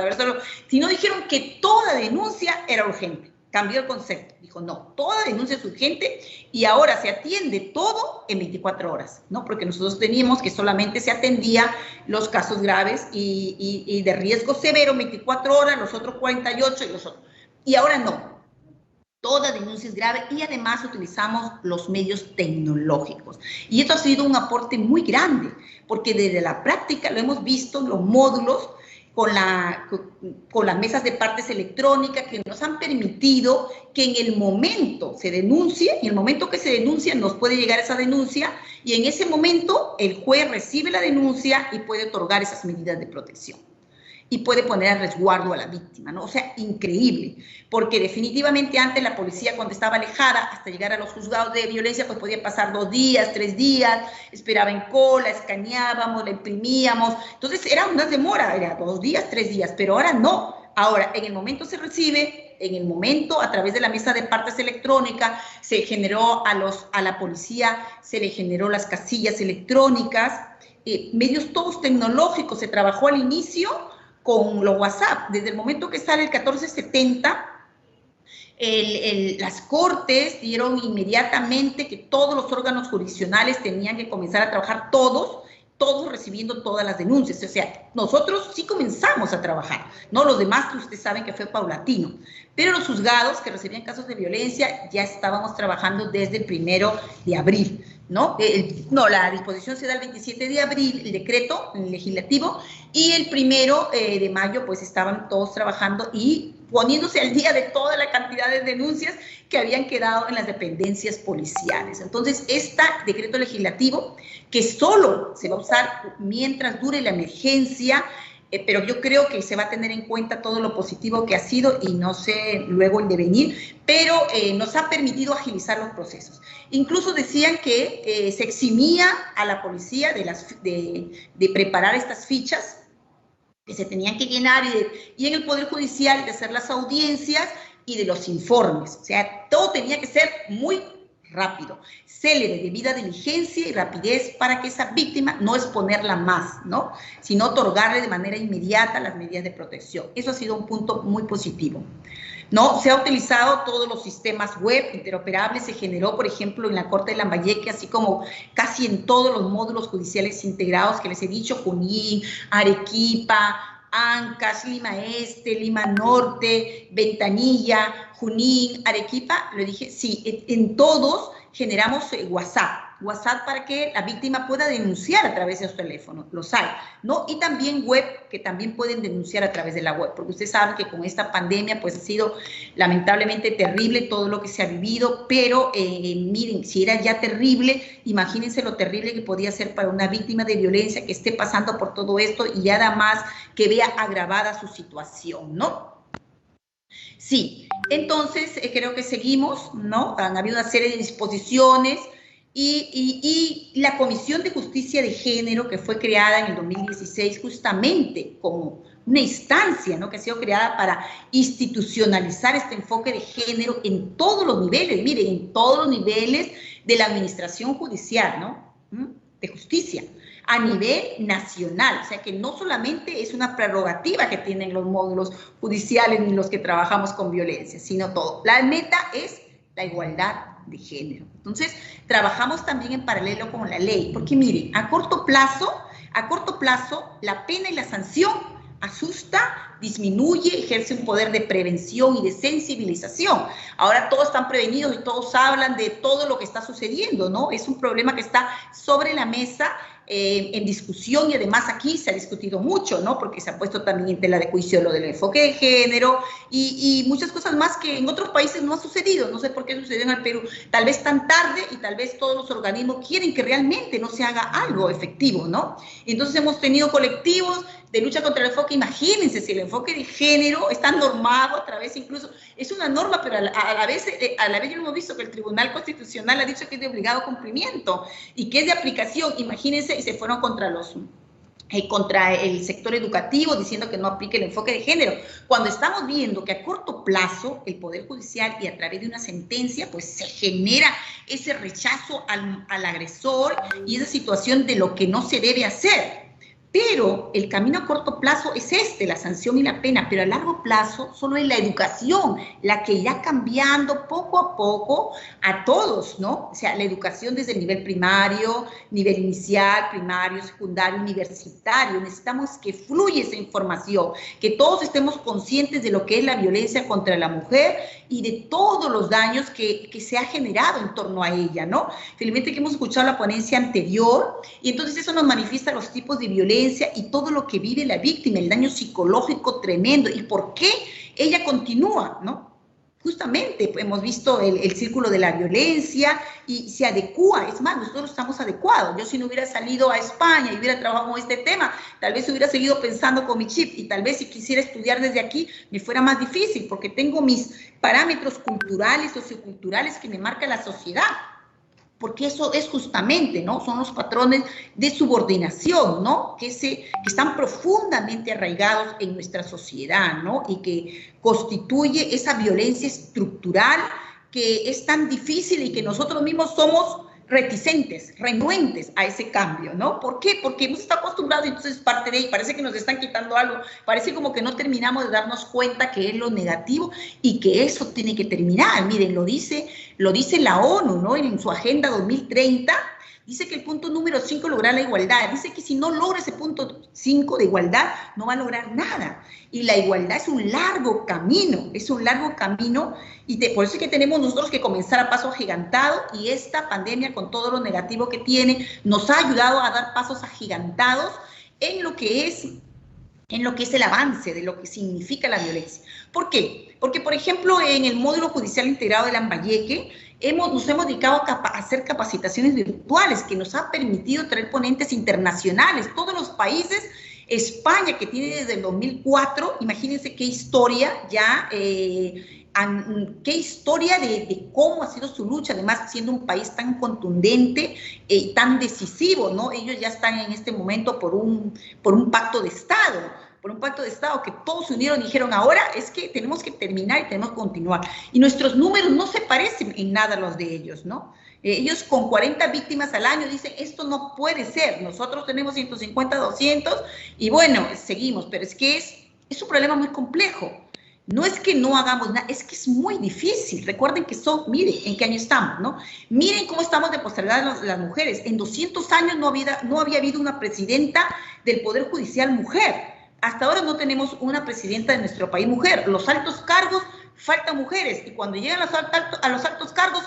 sino dijeron que toda denuncia era urgente. cambió el concepto. Dijo, no, toda denuncia es urgente y ahora se atiende todo en 24 horas, ¿no? Porque nosotros teníamos que solamente se atendía los casos graves y de riesgo severo 24 horas, los otros 48 y los otros. Y ahora no. Toda denuncia es grave y además utilizamos los medios tecnológicos. Y esto ha sido un aporte muy grande, porque desde la práctica lo hemos visto en los módulos, con las mesas de partes electrónicas que nos han permitido que en el momento se denuncie, en el momento que se denuncia nos puede llegar esa denuncia y en ese momento el juez recibe la denuncia y puede otorgar esas medidas de protección y puede poner a resguardo a la víctima, ¿no? O sea, increíble, porque definitivamente antes la policía cuando estaba alejada hasta llegar a los juzgados de violencia, pues podía pasar 2 días, 3 días, esperaba en cola, escaneábamos, la imprimíamos, entonces era una demora, era 2 días, 3 días, pero ahora no, ahora en el momento se recibe, en el momento a través de la mesa de partes electrónica se generó a la policía, se le generó las casillas electrónicas, medios todos tecnológicos, se trabajó al inicio con los WhatsApp. Desde el momento que sale el 1470, las cortes dieron inmediatamente que todos los órganos jurisdiccionales tenían que comenzar a trabajar todos recibiendo todas las denuncias. O sea, nosotros sí comenzamos a trabajar, ¿no? Los demás que ustedes saben que fue paulatino. Pero los juzgados que recibían casos de violencia ya estábamos trabajando desde el 1 de abril, ¿no? La disposición se da el 27 de abril, el decreto legislativo, y el 1 de mayo pues estaban todos trabajando y poniéndose al día de toda la cantidad de denuncias que habían quedado en las dependencias policiales. Entonces, este decreto legislativo, que solo se va a usar mientras dure la emergencia, pero yo creo que se va a tener en cuenta todo lo positivo que ha sido y no sé luego el devenir, pero nos ha permitido agilizar los procesos. Incluso decían que se eximía a la policía de preparar estas fichas que se tenían que llenar y en el Poder Judicial de hacer las audiencias y de los informes. O sea, todo tenía que ser muy rápido, célere, debida diligencia y rapidez para que esa víctima no exponerla más, ¿no? Sino otorgarle de manera inmediata las medidas de protección. Eso ha sido un punto muy positivo, ¿no? Se ha utilizado todos los sistemas web interoperables, se generó, por ejemplo, en la Corte de Lambayeque, así como casi en todos los módulos judiciales integrados que les he dicho, Junín, Arequipa, Ancash, Lima Este, Lima Norte, Ventanilla, Junín, Arequipa, lo dije, sí, en todos generamos WhatsApp para que la víctima pueda denunciar a través de su teléfono, los hay, ¿no? Y también web, que también pueden denunciar a través de la web, porque ustedes saben que con esta pandemia pues ha sido lamentablemente terrible todo lo que se ha vivido, pero miren, si era ya terrible, imagínense lo terrible que podía ser para una víctima de violencia que esté pasando por todo esto y ya da más que vea agravada su situación, ¿no? Sí, entonces creo que seguimos, ¿no? Han habido una serie de disposiciones y la Comisión de Justicia de Género que fue creada en el 2016 justamente como una instancia, ¿no? Que ha sido creada para institucionalizar este enfoque de género en todos los niveles, miren, en todos los niveles de la administración judicial, ¿no? De justicia, a nivel nacional, o sea que no solamente es una prerrogativa que tienen los módulos judiciales ni los que trabajamos con violencia, sino todo. La meta es la igualdad de género. Entonces, trabajamos también en paralelo con la ley, porque miren, a corto plazo, la pena y la sanción asusta, disminuye, ejerce un poder de prevención y de sensibilización. Ahora todos están prevenidos y todos hablan de todo lo que está sucediendo, ¿no? Es un problema que está sobre la mesa, en discusión, y además aquí se ha discutido mucho, ¿no? Porque se ha puesto también en tela de juicio lo del enfoque de género y muchas cosas más que en otros países no ha sucedido. No sé por qué sucedió en el Perú, tal vez tan tarde y tal vez todos los organismos quieren que realmente no se haga algo efectivo, ¿no? Entonces hemos tenido colectivos de lucha contra el enfoque. Imagínense si el enfoque de género está normado a través, incluso es una norma, pero a la vez yo hemos visto que el Tribunal Constitucional ha dicho que es de obligado cumplimiento y que es de aplicación. Imagínense, y se fueron contra el sector educativo diciendo que no aplique el enfoque de género, cuando estamos viendo que a corto plazo el Poder Judicial y a través de una sentencia pues se genera ese rechazo al agresor y esa situación de lo que no se debe hacer. Pero el camino a corto plazo es la sanción y la pena, pero a largo plazo solo es la educación la que irá cambiando poco a poco a todos, ¿no? O sea, la educación desde el nivel primario, nivel inicial, primario, secundario, universitario. Necesitamos que fluya esa información, que todos estemos conscientes de lo que es la violencia contra la mujer y de todos los daños que se ha generado en torno a ella, ¿no? Felizmente que hemos escuchado la ponencia anterior y entonces eso nos manifiesta los tipos de violencia y todo lo que vive la víctima, el daño psicológico tremendo y por qué ella continúa, ¿no? Justamente hemos visto el círculo de la violencia y se adecua, es más, nosotros estamos adecuados. Yo si no hubiera salido a España y hubiera trabajado con este tema, tal vez hubiera seguido pensando con mi chip y tal vez si quisiera estudiar desde aquí me fuera más difícil porque tengo mis parámetros culturales, socioculturales que me marca la sociedad. Porque eso es justamente, ¿no? Son los patrones de subordinación, ¿no? Que están profundamente arraigados en nuestra sociedad, ¿no? Y que constituye esa violencia estructural que es tan difícil y que nosotros mismos somos reticentes, renuentes a ese cambio, ¿no? ¿Por qué? Porque hemos estado acostumbrados y entonces parte de ahí, parece que nos están quitando algo, parece como que no terminamos de darnos cuenta que es lo negativo y que eso tiene que terminar. Miren, lo dice la ONU, ¿no? En su Agenda 2030, dice que el punto número 5 lograr la igualdad. Dice que si no logra ese punto 5 de igualdad, no va a lograr nada. Y la igualdad es un largo camino, y por eso es que tenemos nosotros que comenzar a paso agigantado y esta pandemia con todo lo negativo que tiene nos ha ayudado a dar pasos agigantados en lo que es el avance de lo que significa la violencia. ¿Por qué? Porque, por ejemplo, en el módulo judicial integrado de Lambayeque, nos hemos dedicado a hacer capacitaciones virtuales que nos ha permitido traer ponentes internacionales. Todos los países, España, que tiene desde el 2004, imagínense qué historia ya, qué historia de cómo ha sido su lucha, además siendo un país tan contundente y tan decisivo, ¿no? Ellos ya están en este momento por un pacto de Estado, que todos se unieron y dijeron, ahora es que tenemos que terminar y tenemos que continuar. Y nuestros números no se parecen en nada a los de ellos, ¿no? Ellos con 40 víctimas al año dicen, esto no puede ser, nosotros tenemos 150, 200, y bueno, seguimos, pero es que es un problema muy complejo. No es que no hagamos nada, es que es muy difícil. Recuerden que miren en qué año estamos, ¿no? Miren cómo estamos de postergadas las mujeres. En 200 años no había habido una presidenta del Poder Judicial mujer. Hasta ahora no tenemos una presidenta de nuestro país mujer. Los altos cargos, faltan mujeres. Y cuando llegan a los altos cargos,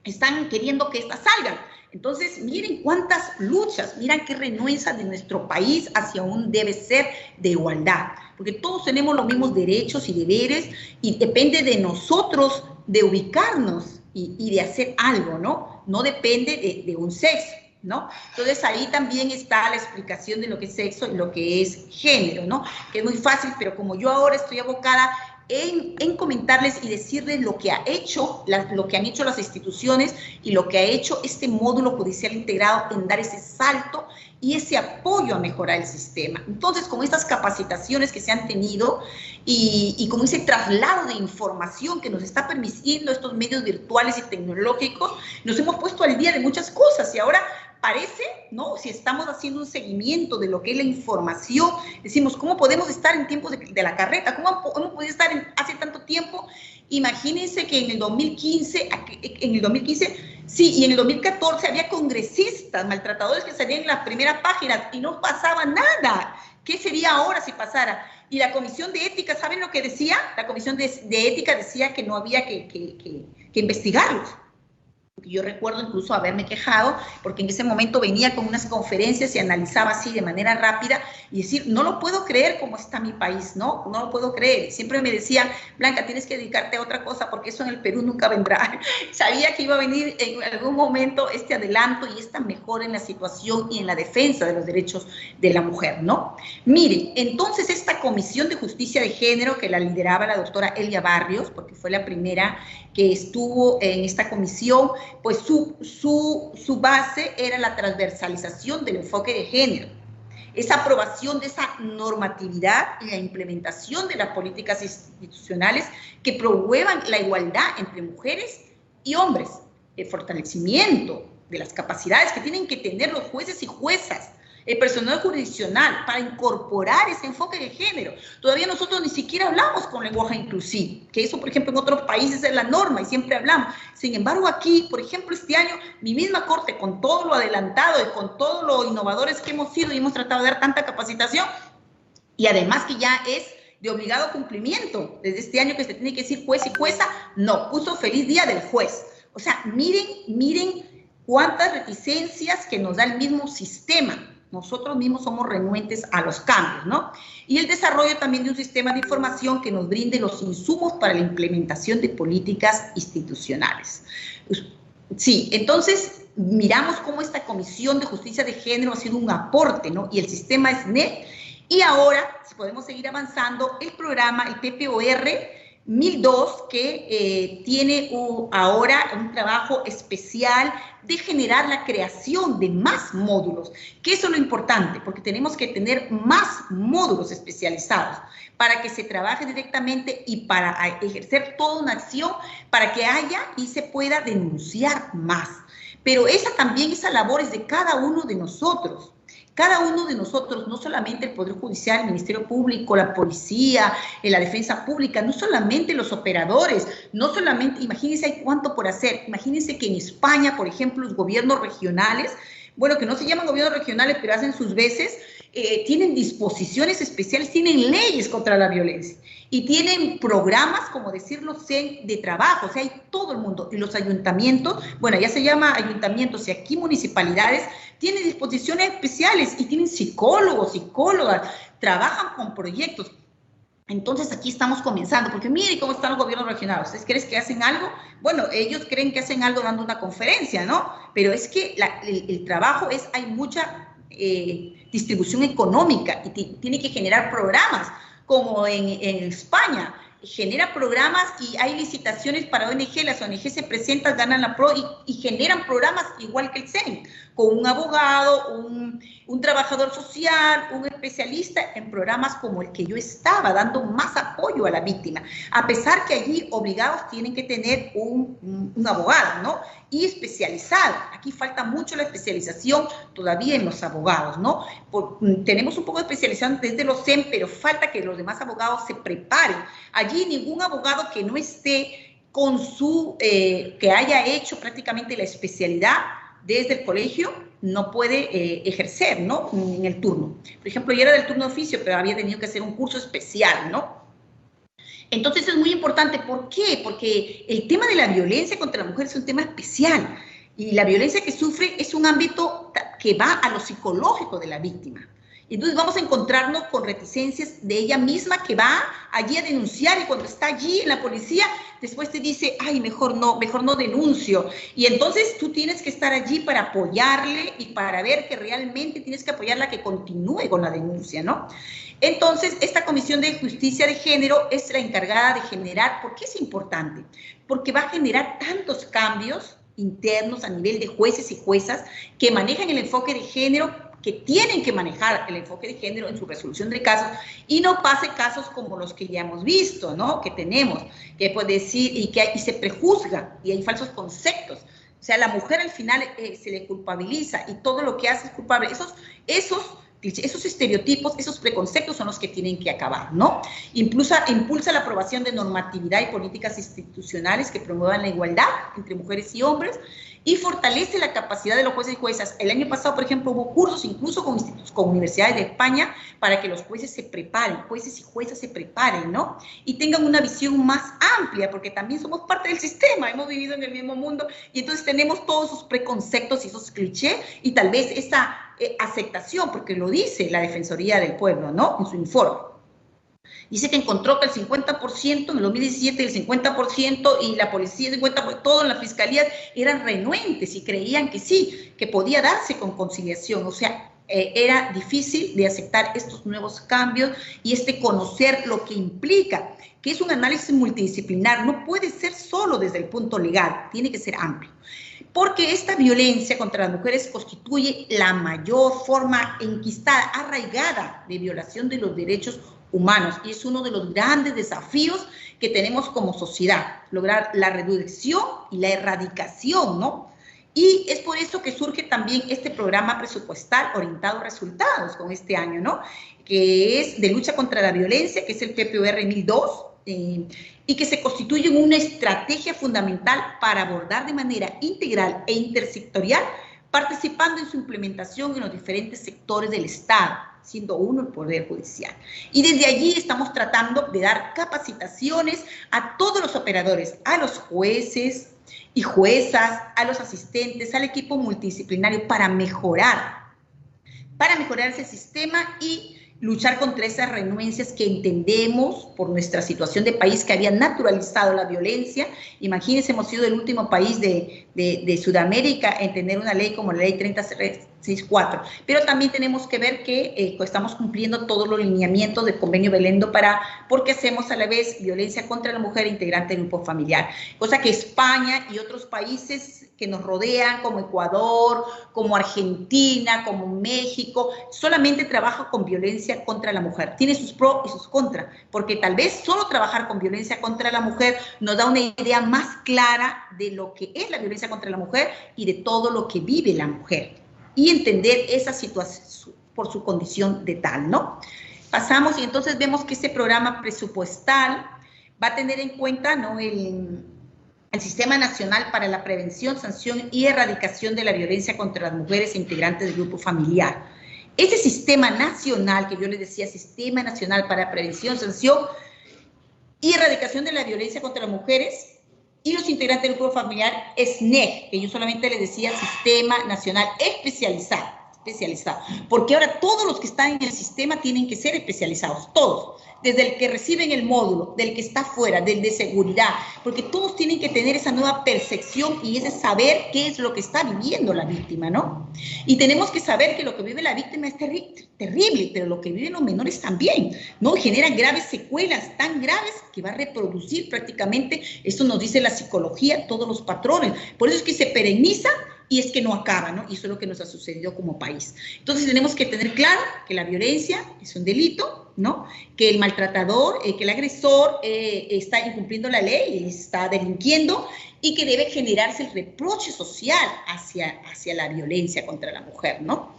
están queriendo que éstas salgan. Entonces, miren cuántas luchas, miren qué renuencia de nuestro país hacia un debe ser de igualdad. Porque todos tenemos los mismos derechos y deberes y depende de nosotros de ubicarnos y de hacer algo, ¿no? No depende de un sexo, ¿no? Entonces ahí también está la explicación de lo que es sexo y lo que es género, ¿no? Que es muy fácil, pero como yo ahora estoy abocada en comentarles y decirles lo que han hecho las instituciones y lo que ha hecho este módulo judicial integrado en dar ese salto y ese apoyo a mejorar el sistema. Entonces, con estas capacitaciones que se han tenido y con ese traslado de información que nos está permitiendo estos medios virtuales y tecnológicos, nos hemos puesto al día de muchas cosas y ahora parece, ¿no? Si estamos haciendo un seguimiento de lo que es la información, decimos, ¿cómo podemos estar en tiempos de la carreta? ¿Cómo hemos podido estar hace tanto tiempo? Imagínense que en el 2015, sí, y en el 2014 había congresistas maltratadores que salían en las primeras páginas y no pasaba nada. ¿Qué sería ahora si pasara? Y la Comisión de Ética, ¿saben lo que decía? La Comisión de Ética decía que no había que investigarlos. Yo recuerdo incluso haberme quejado porque en ese momento venía con unas conferencias y analizaba así de manera rápida y decir, no lo puedo creer cómo está mi país, ¿no? No lo puedo creer. Siempre me decían, Blanca, tienes que dedicarte a otra cosa porque eso en el Perú nunca vendrá. Sabía que iba a venir en algún momento este adelanto y esta mejora en la situación y en la defensa de los derechos de la mujer, ¿no? Miren, entonces esta Comisión de Justicia de Género que la lideraba la doctora Elia Barrios, porque fue la primera que estuvo en esta comisión, pues su base era la transversalización del enfoque de género, esa aprobación de esa normatividad y la implementación de las políticas institucionales que promuevan la igualdad entre mujeres y hombres, el fortalecimiento de las capacidades que tienen que tener los jueces y juezas, el personal jurisdiccional, para incorporar ese enfoque de género. Todavía nosotros ni siquiera hablamos con lenguaje inclusivo, que eso, por ejemplo, en otros países es la norma y siempre hablamos. Sin embargo, aquí, por ejemplo, este año, mi misma Corte, con todo lo adelantado y con todo lo innovadores que hemos sido y hemos tratado de dar tanta capacitación, y además que ya es de obligado cumplimiento, desde este año que se tiene que decir juez y jueza, no, puso feliz día del juez. O sea, miren cuántas reticencias que nos da el mismo sistema. Nosotros mismos somos renuentes a los cambios, ¿no? Y el desarrollo también de un sistema de información que nos brinde los insumos para la implementación de políticas institucionales. Sí, entonces miramos cómo esta Comisión de Justicia de Género ha sido un aporte, ¿no? Y el sistema SNET. Y ahora, si podemos seguir avanzando, el programa, el PPOR 1002, que tiene ahora un trabajo especial de generar la creación de más módulos, que eso es lo importante, porque tenemos que tener más módulos especializados para que se trabaje directamente y para ejercer toda una acción para que haya y se pueda denunciar más. Pero esa labor es de cada uno de nosotros. Cada uno de nosotros, no solamente el Poder Judicial, el Ministerio Público, la Policía, la Defensa Pública, no solamente los operadores, no solamente, imagínense hay cuánto por hacer. Imagínense que en España, por ejemplo, los gobiernos regionales, bueno, que no se llaman gobiernos regionales, pero hacen sus veces, tienen disposiciones especiales, tienen leyes contra la violencia y tienen programas, como decirlo, de trabajo, o sea, hay todo el mundo. Y los ayuntamientos, bueno, ya se llama ayuntamientos y aquí municipalidades, tienen disposiciones especiales y tienen psicólogos, psicólogas, trabajan con proyectos. Entonces aquí estamos comenzando, porque mire cómo están los gobiernos regionales. ¿Ustedes creen que hacen algo? Bueno, ellos creen que hacen algo dando una conferencia, ¿no? Pero es que el trabajo hay mucha distribución económica y tiene que generar programas, como en España. Genera programas y hay licitaciones para ONG, las ONG se presentan, ganan la PRO y generan programas igual que el CEN, con un abogado, un trabajador social, un especialista en programas como el que yo estaba, dando más apoyo a la víctima, a pesar que allí obligados tienen que tener un abogado, ¿no? Y especializado. Aquí falta mucho la especialización todavía en los abogados, ¿no? Tenemos un poco de especialización desde los CEN, pero falta que los demás abogados se preparen. Allí ningún abogado que no esté con que haya hecho prácticamente la especialidad desde el colegio no puede ejercer, ¿no? En el turno. Por ejemplo, yo era del turno de oficio, pero había tenido que hacer un curso especial, ¿no? Entonces es muy importante. ¿Por qué? Porque el tema de la violencia contra la mujer es un tema especial y la violencia que sufre es un ámbito que va a lo psicológico de la víctima. Entonces vamos a encontrarnos con reticencias de ella misma que va allí a denunciar y cuando está allí en la policía, después te dice, ay, mejor no denuncio. Y entonces tú tienes que estar allí para apoyarle y para ver que realmente tienes que apoyarla a que continúe con la denuncia, ¿no? Entonces, esta Comisión de Justicia de Género es la encargada de generar, ¿por qué es importante? Porque va a generar tantos cambios internos a nivel de jueces y juezas que manejan el enfoque de género, que tienen que manejar el enfoque de género en su resolución de casos y no pase casos como los que ya hemos visto, ¿no? Que tenemos, que puede decir, y se prejuzga y hay falsos conceptos. O sea, la mujer al final se le culpabiliza y todo lo que hace es culpable. Esos estereotipos, esos preconceptos son los que tienen que acabar, ¿no? Impulsa la aprobación de normatividad y políticas institucionales que promuevan la igualdad entre mujeres y hombres y fortalece la capacidad de los jueces y juezas. El año pasado, por ejemplo, hubo cursos incluso con universidades de España para que los jueces se preparen, jueces y juezas se preparen, ¿no? Y tengan una visión más amplia, porque también somos parte del sistema, hemos vivido en el mismo mundo y entonces tenemos todos esos preconceptos y esos clichés y tal vez esa aceptación, porque lo dice la Defensoría del Pueblo, ¿no? En su informe. Dice que encontró que el 50%, en el 2017 el 50% y la policía el 50%, todo en la fiscalía eran renuentes y creían que sí, que podía darse con conciliación. O sea, era difícil de aceptar estos nuevos cambios y conocer lo que implica, que es un análisis multidisciplinar, no puede ser solo desde el punto legal, tiene que ser amplio. Porque esta violencia contra las mujeres constituye la mayor forma enquistada, arraigada de violación de los derechos humanos y es uno de los grandes desafíos que tenemos como sociedad, lograr la reducción y la erradicación, ¿no? Y es por eso que surge también este programa presupuestal orientado a resultados con este año, ¿no? Que es de lucha contra la violencia, que es el PPOR 1002, y que se constituye en una estrategia fundamental para abordar de manera integral e intersectorial, participando en su implementación en los diferentes sectores del Estado, siendo uno el Poder Judicial. Y desde allí estamos tratando de dar capacitaciones a todos los operadores, a los jueces y juezas, a los asistentes, al equipo multidisciplinario para mejorar ese sistema y luchar contra esas renuencias que entendemos por nuestra situación de país que había naturalizado la violencia. Imagínense, hemos sido el último país de Sudamérica en tener una ley como la ley 3064, pero también tenemos que ver que estamos cumpliendo todos los lineamientos del convenio Belén do Pará, porque hacemos a la vez violencia contra la mujer integrante del grupo familiar, cosa que España y otros países que nos rodean, como Ecuador, como Argentina, como México, solamente trabaja con violencia contra la mujer. Tiene sus pros y sus contras, porque tal vez solo trabajar con violencia contra la mujer nos da una idea más clara de lo que es la violencia contra la mujer y de todo lo que vive la mujer, y entender esa situación por su condición de tal, ¿no? Pasamos y entonces vemos que este programa presupuestal va a tener en cuenta, ¿no?, el Sistema Nacional para la Prevención, Sanción y Erradicación de la Violencia contra las Mujeres e Integrantes del Grupo Familiar. Ese sistema nacional, que yo les decía, Sistema Nacional para Prevención, Sanción y Erradicación de la Violencia contra las Mujeres y los integrantes del grupo familiar, SNEG, que yo solamente les decía Sistema Nacional Especializado, porque ahora todos los que están en el sistema tienen que ser especializados, todos, desde el que recibe en el módulo, del que está fuera, del de seguridad, porque todos tienen que tener esa nueva percepción y ese saber qué es lo que está viviendo la víctima, ¿no? Y tenemos que saber que lo que vive la víctima es terrible, pero lo que viven los menores también, ¿no? Generan graves secuelas, tan graves que va a reproducir prácticamente, esto nos dice la psicología, todos los patrones. Por eso es que se perenniza y es que no acaba, ¿no? Y eso es lo que nos ha sucedido como país. Entonces tenemos que tener claro que la violencia es un delito, ¿no? Que el maltratador, que el agresor está incumpliendo la ley, está delinquiendo, y que debe generarse el reproche social hacia la violencia contra la mujer, ¿no?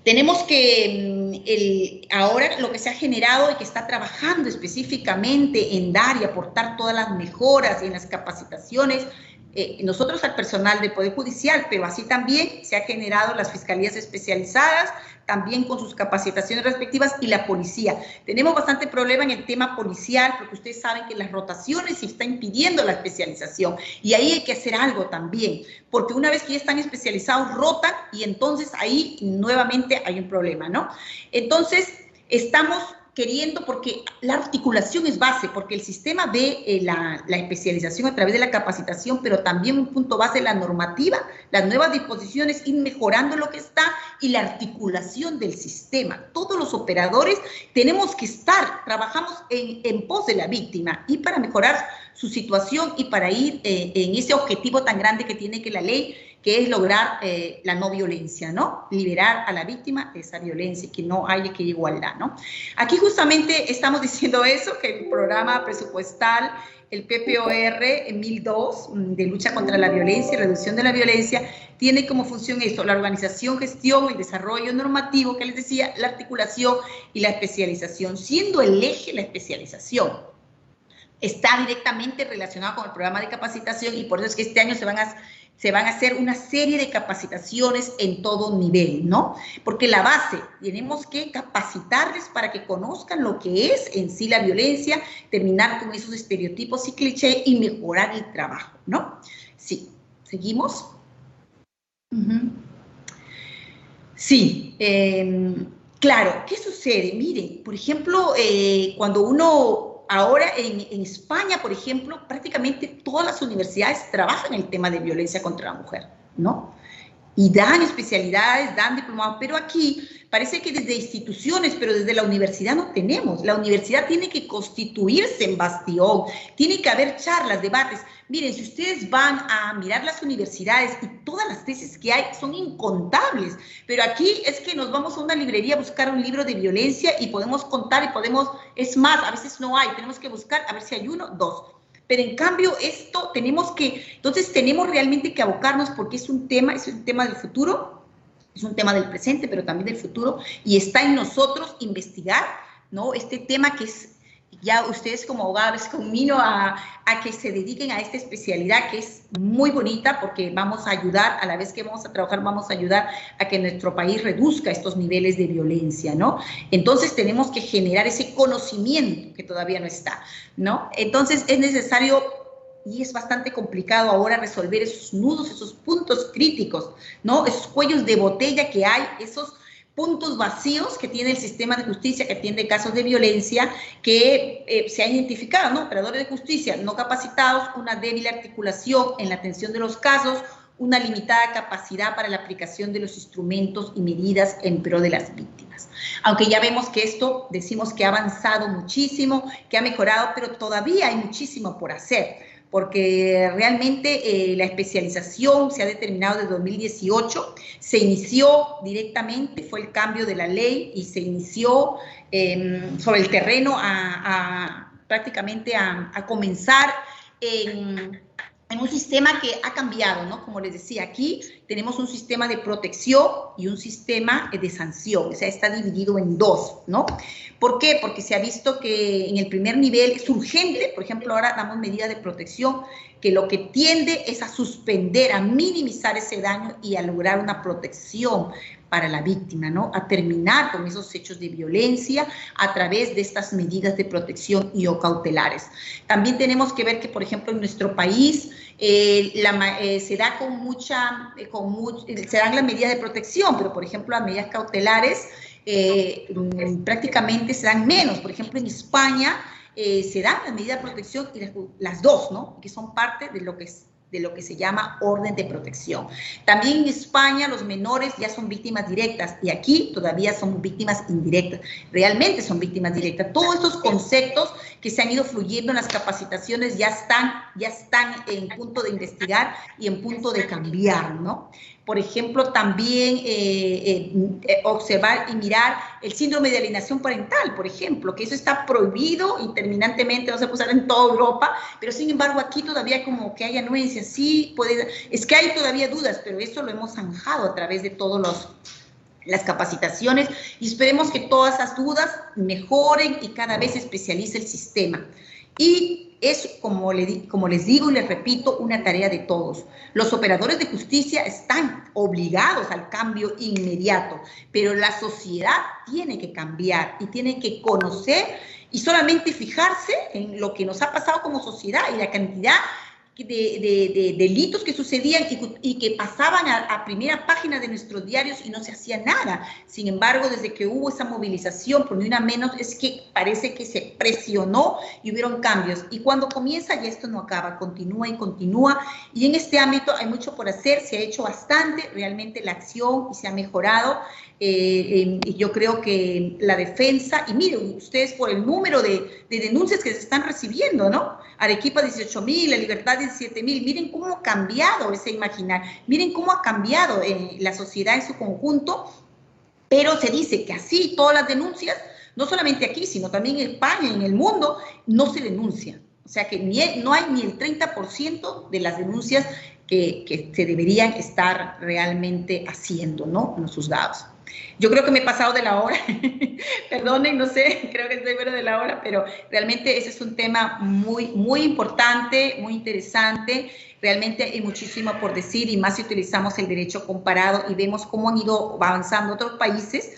Tenemos que ahora lo que se ha generado y que está trabajando específicamente en dar y aportar todas las mejoras y en las capacitaciones, nosotros al personal del Poder Judicial, pero así también se ha generado las fiscalías especializadas, también con sus capacitaciones respectivas, y la policía. Tenemos bastante problema en el tema policial, porque ustedes saben que las rotaciones se está impidiendo la especialización, y ahí hay que hacer algo también, porque una vez que ya están especializados, rotan, y entonces ahí nuevamente hay un problema, ¿no? Entonces, estamos queriendo, porque la articulación es base, porque el sistema ve la especialización a través de la capacitación, pero también un punto base la normativa, las nuevas disposiciones, ir mejorando lo que está, y la articulación del sistema. Todos los operadores tenemos que trabajamos en pos de la víctima, y para mejorar su situación, y para ir en ese objetivo tan grande que tiene que la ley, que es lograr la no violencia, ¿no? Liberar a la víctima de esa violencia y que no haya que igualdad, ¿no? Aquí justamente estamos diciendo eso, que el programa presupuestal, el PPOR 1002, de lucha contra la violencia y reducción de la violencia, tiene como función esto: la organización, gestión, el desarrollo normativo, que les decía, la articulación y la especialización, siendo el eje la especialización. Está directamente relacionado con el programa de capacitación, y por eso es que este año se van a hacer una serie de capacitaciones en todo nivel, ¿no? Porque la base, tenemos que capacitarles para que conozcan lo que es en sí la violencia, terminar con esos estereotipos y clichés y mejorar el trabajo, ¿no? Sí, ¿seguimos? Sí, claro, ¿qué sucede? Miren, por ejemplo, cuando uno... Ahora en España, por ejemplo, prácticamente todas las universidades trabajan el tema de violencia contra la mujer, ¿no? Y dan especialidades, dan diplomados, pero aquí parece que desde instituciones, pero desde la universidad no tenemos. La universidad tiene que constituirse en bastión, tiene que haber charlas, debates. Miren, si ustedes van a mirar las universidades y todas las tesis que hay son incontables, pero aquí es que nos vamos a una librería a buscar un libro de violencia y podemos contar y podemos, es más, a veces no hay, tenemos que buscar a ver si hay uno, dos. Pero en cambio esto entonces tenemos realmente que abocarnos porque es un tema del futuro, es un tema del presente, pero también del futuro, y está en nosotros investigar, ¿no? Este tema que es, ya ustedes como abogados conmino a que se dediquen a esta especialidad que es muy bonita porque vamos a ayudar, a la vez que vamos a trabajar, vamos a ayudar a que nuestro país reduzca estos niveles de violencia, ¿no? Entonces tenemos que generar ese conocimiento que todavía no está, ¿no? Entonces es necesario, y es bastante complicado ahora resolver esos nudos, esos puntos críticos, ¿no? Esos cuellos de botella que hay, esos puntos vacíos que tiene el sistema de justicia que atiende casos de violencia que se ha identificado, ¿no? Operadores de justicia no capacitados, una débil articulación en la atención de los casos, una limitada capacidad para la aplicación de los instrumentos y medidas en pro de las víctimas. Aunque ya vemos que esto, decimos que ha avanzado muchísimo, que ha mejorado, pero todavía hay muchísimo por hacer, porque realmente la especialización se ha determinado desde 2018, se inició directamente, fue el cambio de la ley y se inició sobre el terreno prácticamente a comenzar en un sistema que ha cambiado, ¿no? Como les decía, aquí tenemos un sistema de protección y un sistema de sanción, o sea, está dividido en dos, ¿no? ¿Por qué? Porque se ha visto que en el primer nivel es urgente, por ejemplo, ahora damos medidas de protección que lo que tiende es a suspender, a minimizar ese daño y a lograr una protección para la víctima, ¿no? A terminar con esos hechos de violencia a través de estas medidas de protección y o cautelares. También tenemos que ver que, por ejemplo, en nuestro país se dan las medidas de protección, pero, por ejemplo, las medidas cautelares prácticamente se dan menos. Por ejemplo, en España se dan las medidas de protección y las dos, ¿no? Que son parte de lo que se llama orden de protección. También en España los menores ya son víctimas directas y aquí todavía son víctimas indirectas. Realmente son víctimas directas. Todos estos conceptos que se han ido fluyendo en las capacitaciones ya están en punto de investigar y en punto de cambiar, ¿no? Por ejemplo, también observar y mirar el síndrome de alienación parental, por ejemplo, que eso está prohibido interminantemente, no se puede usar en toda Europa, pero sin embargo aquí todavía como que hay anuencias, sí, es que hay todavía dudas, pero eso lo hemos zanjado a través de todas las capacitaciones y esperemos que todas esas dudas mejoren y cada vez se especialice el sistema. Y es, como les digo y les repito, una tarea de todos. Los operadores de justicia están obligados al cambio inmediato, pero la sociedad tiene que cambiar y tiene que conocer y solamente fijarse en lo que nos ha pasado como sociedad y la cantidad de delitos que sucedían y que pasaban a primera página de nuestros diarios y no se hacía nada. Sin embargo, desde que hubo esa movilización, por ni una menos, es que parece que se presionó y hubieron cambios. Y cuando comienza ya esto no acaba, continúa y continúa. Y en este ámbito hay mucho por hacer, se ha hecho bastante, realmente la acción y se ha mejorado. Y yo creo que la defensa, y miren ustedes por el número de denuncias que se están recibiendo, ¿no? Arequipa 18.000, La Libertad 17.000, miren cómo ha cambiado ese imaginar, miren cómo ha cambiado la sociedad en su conjunto, pero se dice que así todas las denuncias, no solamente aquí, sino también en España, en el mundo, no se denuncian. O sea que no hay ni el 30% de las denuncias que se deberían estar realmente haciendo, ¿no? En los juzgados. Yo creo que me he pasado de la hora, perdonen, no sé, creo que estoy fuera de la hora, pero realmente ese es un tema muy, muy importante, muy interesante. Realmente hay muchísimo por decir y más si utilizamos el derecho comparado y vemos cómo han ido avanzando otros países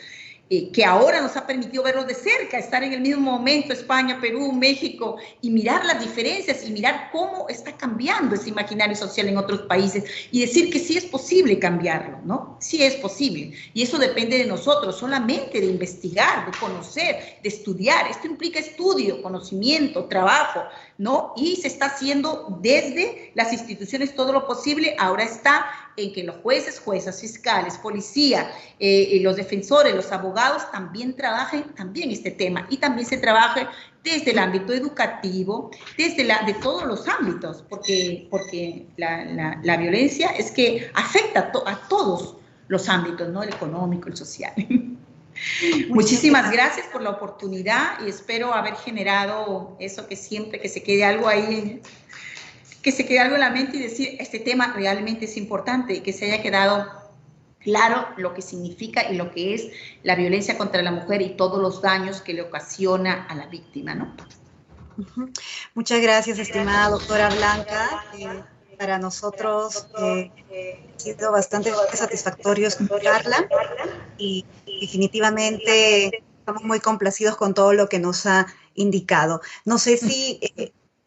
que ahora nos ha permitido verlos de cerca, estar en el mismo momento, España, Perú, México, y mirar las diferencias y mirar cómo está cambiando ese imaginario social en otros países y decir que sí es posible cambiarlo, ¿no? Sí es posible. Y eso depende de nosotros, solamente de investigar, de conocer, de estudiar. Esto implica estudio, conocimiento, trabajo, ¿no? Y se está haciendo desde las instituciones todo lo posible. Ahora está en que los jueces, juezas, fiscales, policía, los defensores, los abogados también trabajen también este tema y también se trabaje desde el ámbito educativo, de todos los ámbitos, porque la violencia es que afecta a todos los ámbitos, ¿no? El económico, el social. Muchísimas gracias por la oportunidad y espero haber generado eso que siempre que se quede algo ahí que se quede algo en la mente y decir, este tema realmente es importante, y que se haya quedado claro lo que significa y lo que es la violencia contra la mujer y todos los daños que le ocasiona a la víctima, ¿no? Muchas gracias, estimada doctora Blanca. Para nosotros ha sido bastante satisfactorio escucharla y definitivamente estamos muy complacidos con todo lo que nos ha indicado. No sé si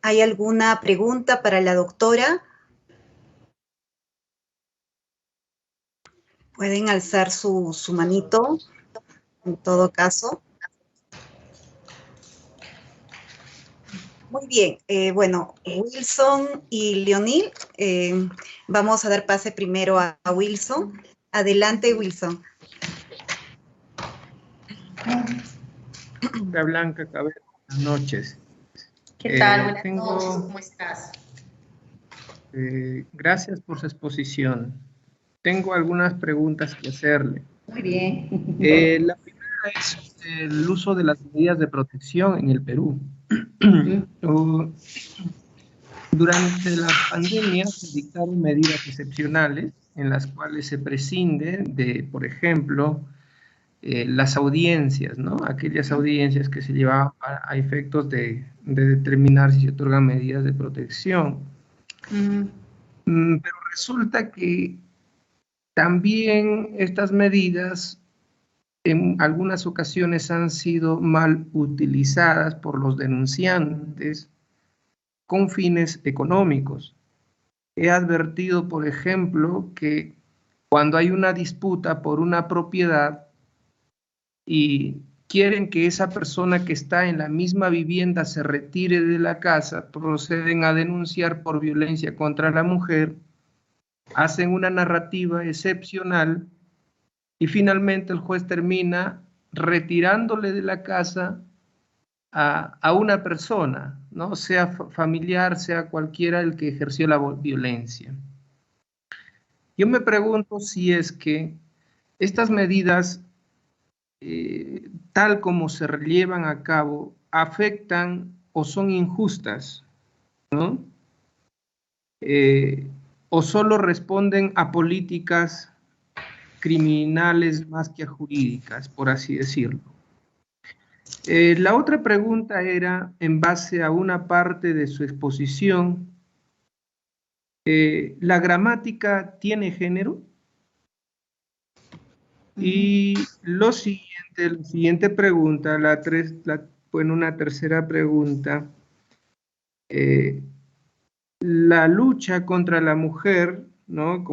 hay alguna pregunta para la doctora. Pueden alzar su manito, en todo caso. Muy bien, bueno, Wilson y Leonil, vamos a dar pase primero a Wilson. Adelante, Wilson. Hola Blanca Cabero, buenas noches. ¿Qué tal? Buenas noches, ¿cómo estás? Gracias por su exposición. Tengo algunas preguntas que hacerle. Muy bien. La primera es el uso de las medidas de protección en el Perú. Durante la pandemia se dictaron medidas excepcionales en las cuales se prescinde de, por ejemplo, las audiencias, ¿no? Aquellas audiencias que se llevaban a efectos de determinar si se otorgan medidas de protección. Pero resulta que también estas medidas en algunas ocasiones han sido mal utilizadas por los denunciantes con fines económicos. He advertido, por ejemplo, que cuando hay una disputa por una propiedad y quieren que esa persona que está en la misma vivienda se retire de la casa, proceden a denunciar por violencia contra la mujer, hacen una narrativa excepcional y finalmente el juez termina retirándole de la casa a una persona, ¿no? Sea familiar, sea cualquiera el que ejerció la violencia. Yo me pregunto si es que estas medidas, tal como se llevan a cabo, afectan o son injustas, ¿no? O solo responden a políticas criminales más que a jurídicas, por así decirlo. La otra pregunta era, en base a una parte de su exposición, ¿la gramática tiene género? Y la siguiente pregunta, bueno, una tercera pregunta, la lucha contra la mujer, ¿no?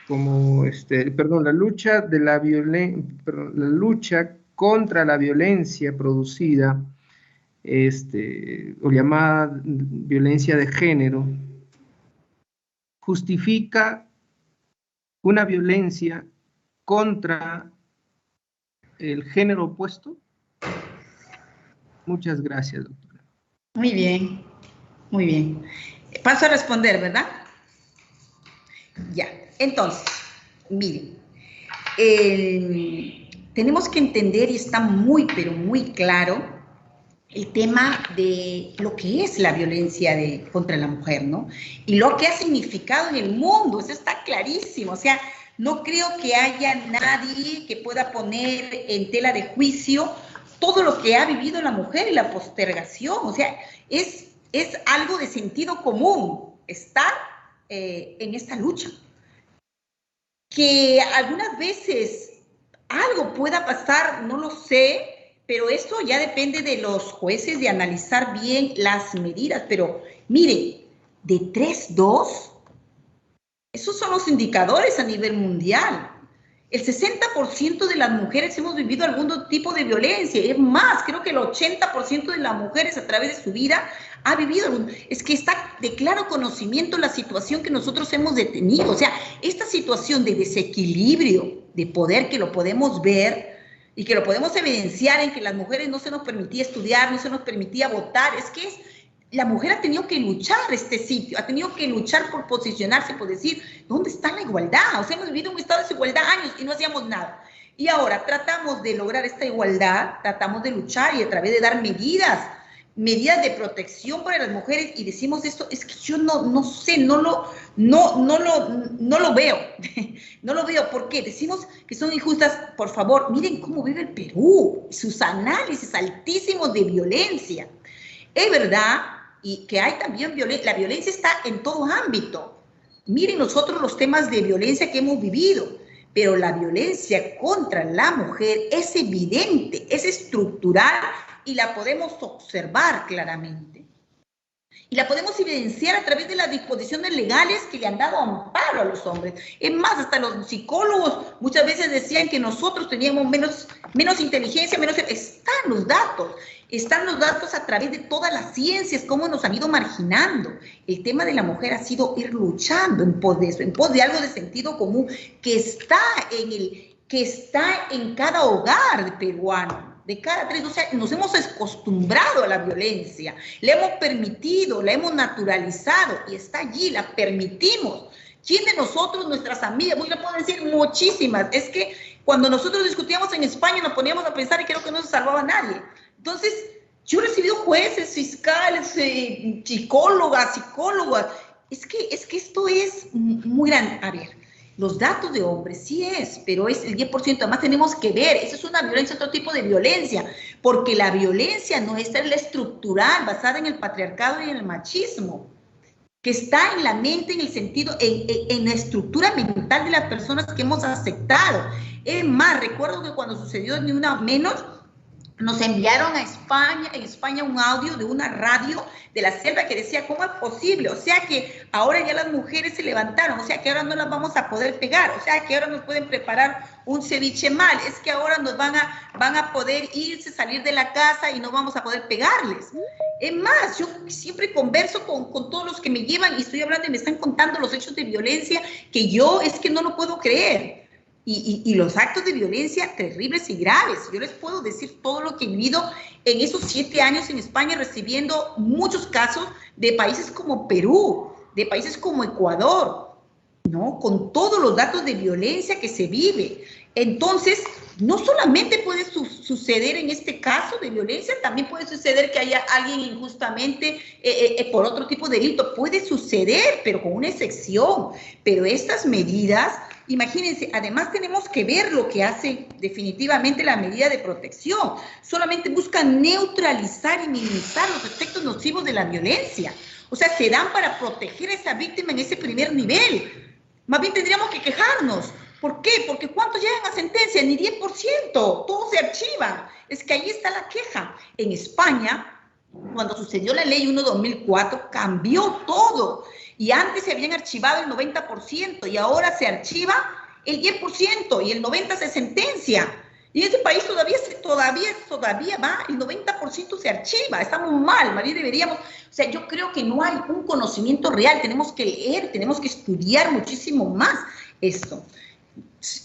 La lucha de la lucha contra la violencia producida, o llamada violencia de género, justifica una violencia contra el género opuesto. Muchas gracias, doctora. Muy bien, muy bien. Paso a responder, ¿verdad? Ya, entonces, miren, tenemos que entender, y está muy, pero muy claro, el tema de lo que es la violencia contra la mujer, ¿no? Y lo que ha significado en el mundo, eso está clarísimo. O sea, no creo que haya nadie que pueda poner en tela de juicio todo lo que ha vivido la mujer y la postergación. O sea, es algo de sentido común estar en esta lucha. Que algunas veces algo pueda pasar, no lo sé, pero esto ya depende de los jueces de analizar bien las medidas. Pero mire, de 3-2, esos son los indicadores a nivel mundial. El 60% de las mujeres hemos vivido algún tipo de violencia. Es más, creo que el 80% de las mujeres a través de su vida ha vivido. Es que está de claro conocimiento la situación que nosotros hemos detenido. O sea, esta situación de desequilibrio de poder que lo podemos ver y que lo podemos evidenciar en que las mujeres no se nos permitía estudiar, no se nos permitía votar. Es que la mujer ha tenido que luchar este sitio, ha tenido que luchar por posicionarse, por decir, ¿dónde está la igualdad? O sea, hemos vivido un estado de desigualdad años y no hacíamos nada. Y ahora tratamos de lograr esta igualdad, tratamos de luchar y a través de dar medidas medidas de protección para las mujeres y decimos esto, es que yo no sé, no lo veo. No lo veo. ¿Por qué? Decimos que son injustas. Por favor, miren cómo vive el Perú, sus análisis altísimos de violencia. Es verdad y que hay también violencia. La violencia está en todo ámbito. Miren nosotros los temas de violencia que hemos vivido, pero la violencia contra la mujer es evidente, es estructural y la podemos observar claramente. Y la podemos evidenciar a través de las disposiciones legales que le han dado amparo a los hombres. Es más, hasta los psicólogos muchas veces decían que nosotros teníamos menos inteligencia, Están los datos a través de todas las ciencias, cómo nos han ido marginando. El tema de la mujer ha sido ir luchando en pos de eso, en pos de algo de sentido común que está en cada hogar peruano. De cada tres, o sea, nos hemos acostumbrado a la violencia, le hemos permitido, la hemos naturalizado y está allí, la permitimos. ¿Quién de nosotros, nuestras amigas, yo le puedo decir muchísimas, es que cuando nosotros discutíamos en España nos poníamos a pensar y creo que no se salvaba a nadie. Entonces, yo he recibido jueces, fiscales, psicólogas, es que esto es muy grande. A ver, los datos de hombres sí es, pero es el 10%. Además tenemos que ver, eso es una violencia, otro tipo de violencia, porque la violencia nuestra es la estructural, basada en el patriarcado y en el machismo, que está en la mente, en el sentido, en la estructura mental de las personas que hemos aceptado. Es más, recuerdo que cuando sucedió Ni Una Menos, nos enviaron a España un audio de una radio de la selva que decía, ¿cómo es posible? O sea que ahora ya las mujeres se levantaron, o sea que ahora no las vamos a poder pegar, o sea que ahora nos pueden preparar un ceviche mal, es que ahora nos van a poder irse, salir de la casa y no vamos a poder pegarles. Es más, yo siempre converso con todos los que me llevan y estoy hablando y me están contando los hechos de violencia que yo es que no lo puedo creer. Y los actos de violencia terribles y graves. Yo les puedo decir todo lo que he vivido en esos 7 años en España, recibiendo muchos casos de países como Perú, de países como Ecuador, ¿no? Con todos los datos de violencia que se vive. Entonces, no solamente puede suceder en este caso de violencia, también puede suceder que haya alguien injustamente por otro tipo de delito. Puede suceder, pero con una excepción. Pero estas medidas, imagínense, además tenemos que ver lo que hace definitivamente la medida de protección. Solamente buscan neutralizar y minimizar los efectos nocivos de la violencia. O sea, se dan para proteger a esa víctima en ese primer nivel. Más bien tendríamos que quejarnos. ¿Por qué? Porque ¿cuántos llegan a sentencia? Ni 10%, todo se archiva. Es que ahí está la queja. En España, cuando sucedió la ley 1/2004, cambió todo. Y antes se habían archivado el 90% y ahora se archiva el 10% y el 90% se sentencia. Y en este país todavía va, el 90% se archiva. Estamos mal, más bien deberíamos. O sea, yo creo que no hay un conocimiento real. Tenemos que leer, tenemos que estudiar muchísimo más esto.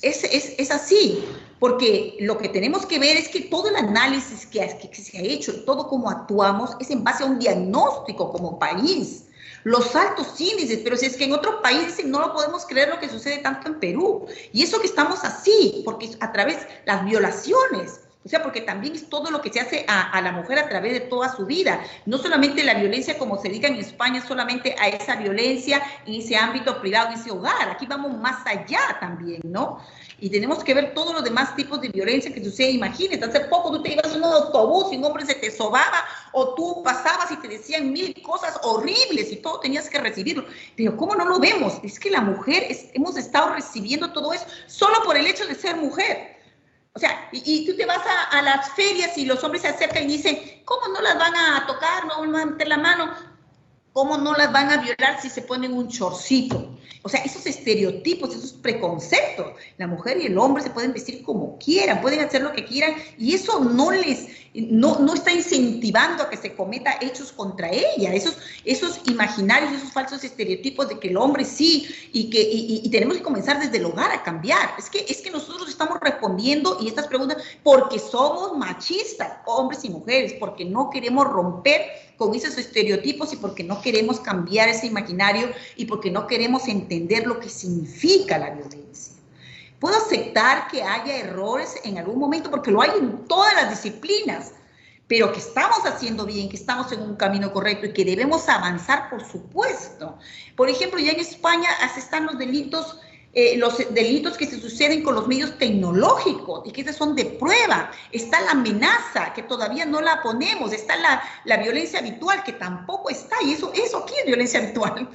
Es así, porque lo que tenemos que ver es que todo el análisis que se ha hecho, todo cómo actuamos, es en base a un diagnóstico como país. Los altos índices, pero si es que en otros países no lo podemos creer lo que sucede tanto en Perú. Y eso que estamos así, porque a través de las violaciones, o sea, porque también es todo lo que se hace a la mujer a través de toda su vida. No solamente la violencia, como se diga en España, solamente a esa violencia en ese ámbito privado, en ese hogar. Aquí vamos más allá también, ¿no? Y tenemos que ver todos los demás tipos de violencia que sucede. Imagínate, hace poco tú te ibas en un autobús y un hombre se te sobaba, o tú pasabas y te decían 1000 cosas horribles y todo tenías que recibirlo. Pero ¿cómo no lo vemos? Es que la mujer, hemos estado recibiendo todo eso solo por el hecho de ser mujer. O sea, y tú te vas a las ferias y los hombres se acercan y dicen, ¿cómo no las van a tocar? ¿No van a meter la mano? ¿Cómo no las van a violar si se ponen un chorcito? O sea, esos estereotipos, esos preconceptos. La mujer y el hombre se pueden vestir como quieran, pueden hacer lo que quieran, y eso no está incentivando a que se cometa hechos contra ella. Esos imaginarios, esos falsos estereotipos de que el hombre sí, y tenemos que comenzar desde el hogar a cambiar. Es que nosotros estamos respondiendo y estas preguntas porque somos machistas, hombres y mujeres, porque no queremos romper con esos estereotipos y porque no queremos cambiar ese imaginario y porque no queremos entender lo que significa la violencia. Puedo aceptar que haya errores en algún momento porque lo hay en todas las disciplinas, pero que estamos haciendo bien, que estamos en un camino correcto y que debemos avanzar, por supuesto. Por ejemplo, ya en España están los delitos que se suceden con los medios tecnológicos y que esos son de prueba. Está la amenaza, que todavía no la ponemos. Está la violencia habitual, que tampoco está. Y eso aquí es violencia habitual.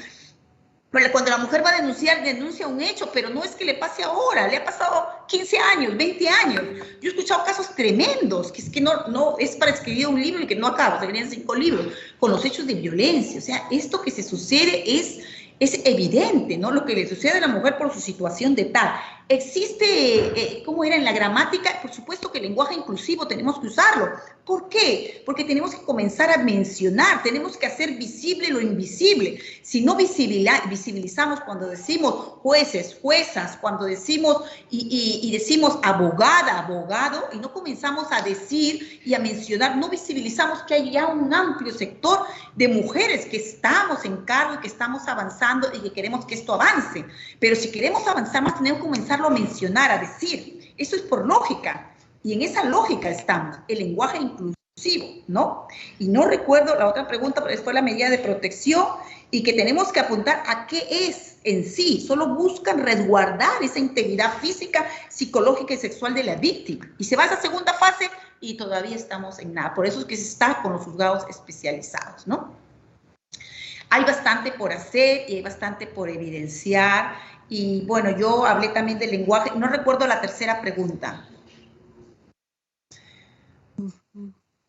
Pero cuando la mujer va a denunciar, denuncia un hecho, pero no es que le pase ahora, le ha pasado 15 años, 20 años. Yo he escuchado casos tremendos, que es que no es para escribir un libro y que no acaba, se venían 5 libros, con los hechos de violencia. O sea, esto que se sucede es evidente, ¿no? Lo que le sucede a la mujer por su situación de tal. Existe, ¿cómo era en la gramática? Por supuesto que el lenguaje inclusivo tenemos que usarlo. ¿Por qué? Porque tenemos que comenzar a mencionar, tenemos que hacer visible lo invisible. Si no visibilizamos cuando decimos jueces, juezas, cuando decimos y decimos abogada, abogado, y no comenzamos a decir y a mencionar, no visibilizamos que hay ya un amplio sector de mujeres que estamos en cargo y que estamos avanzando y que queremos que esto avance. Pero si queremos avanzar más, tenemos que comenzarlo a mencionar, a decir. Eso es por lógica. Y en esa lógica estamos, el lenguaje inclusivo, ¿no? Y no recuerdo la otra pregunta, pero después la medida de protección y que tenemos que apuntar a qué es en sí. Solo buscan resguardar esa integridad física, psicológica y sexual de la víctima. Y se va a esa segunda fase y todavía estamos en nada. Por eso es que se está con los juzgados especializados, ¿no? Hay bastante por hacer y hay bastante por evidenciar. Y bueno, yo hablé también del lenguaje. No recuerdo la tercera pregunta.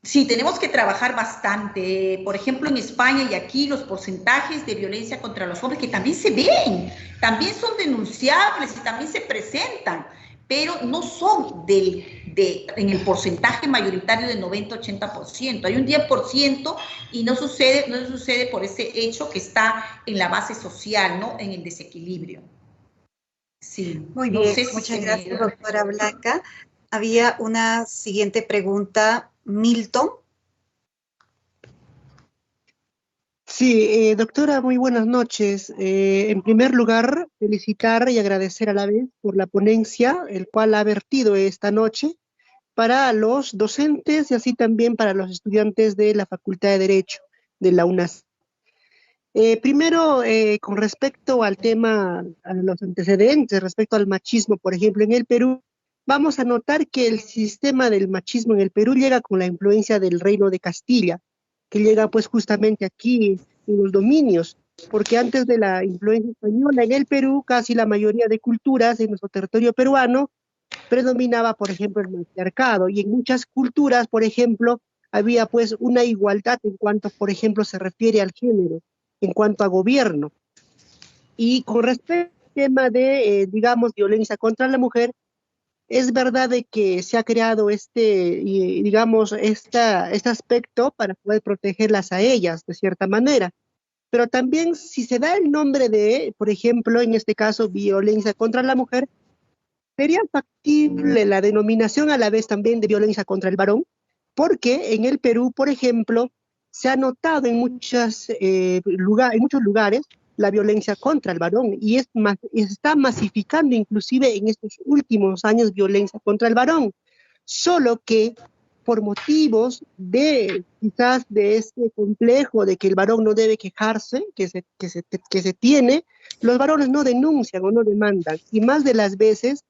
Sí, tenemos que trabajar bastante. Por ejemplo, en España y aquí los porcentajes de violencia contra los hombres que también se ven, también son denunciables y también se presentan, pero no son en el porcentaje mayoritario del 90-80%. Hay un 10% y no sucede por ese hecho que está en la base social, ¿no? En el desequilibrio. Sí. Muy bien, muchas gracias, doctora Blanca. Había una siguiente pregunta. Milton. Sí, doctora, muy buenas noches. En primer lugar, felicitar y agradecer a la vez por la ponencia, el cual ha vertido esta noche para los docentes y así también para los estudiantes de la Facultad de Derecho de la UNAS. Primero, con respecto al tema, a los antecedentes, respecto al machismo, por ejemplo, en el Perú, vamos a notar que el sistema del machismo en el Perú llega con la influencia del Reino de Castilla, que llega pues justamente aquí en los dominios, porque antes de la influencia española en el Perú, casi la mayoría de culturas en nuestro territorio peruano predominaba, por ejemplo, el matriarcado, y en muchas culturas, por ejemplo, había pues una igualdad en cuanto, por ejemplo, se refiere al género, en cuanto a gobierno. Y con respecto al tema de, digamos, violencia contra la mujer, es verdad de que se ha creado digamos, este aspecto para poder protegerlas a ellas, de cierta manera. Pero también si se da el nombre de, por ejemplo, en este caso, violencia contra la mujer, sería factible la denominación a la vez también de violencia contra el varón, porque en el Perú, por ejemplo, se ha notado en muchos lugares la violencia contra el varón y está masificando inclusive en estos últimos años violencia contra el varón, solo que por motivos de quizás de este complejo de que el varón no debe quejarse, que se tiene, los varones no denuncian o no demandan, y más de las veces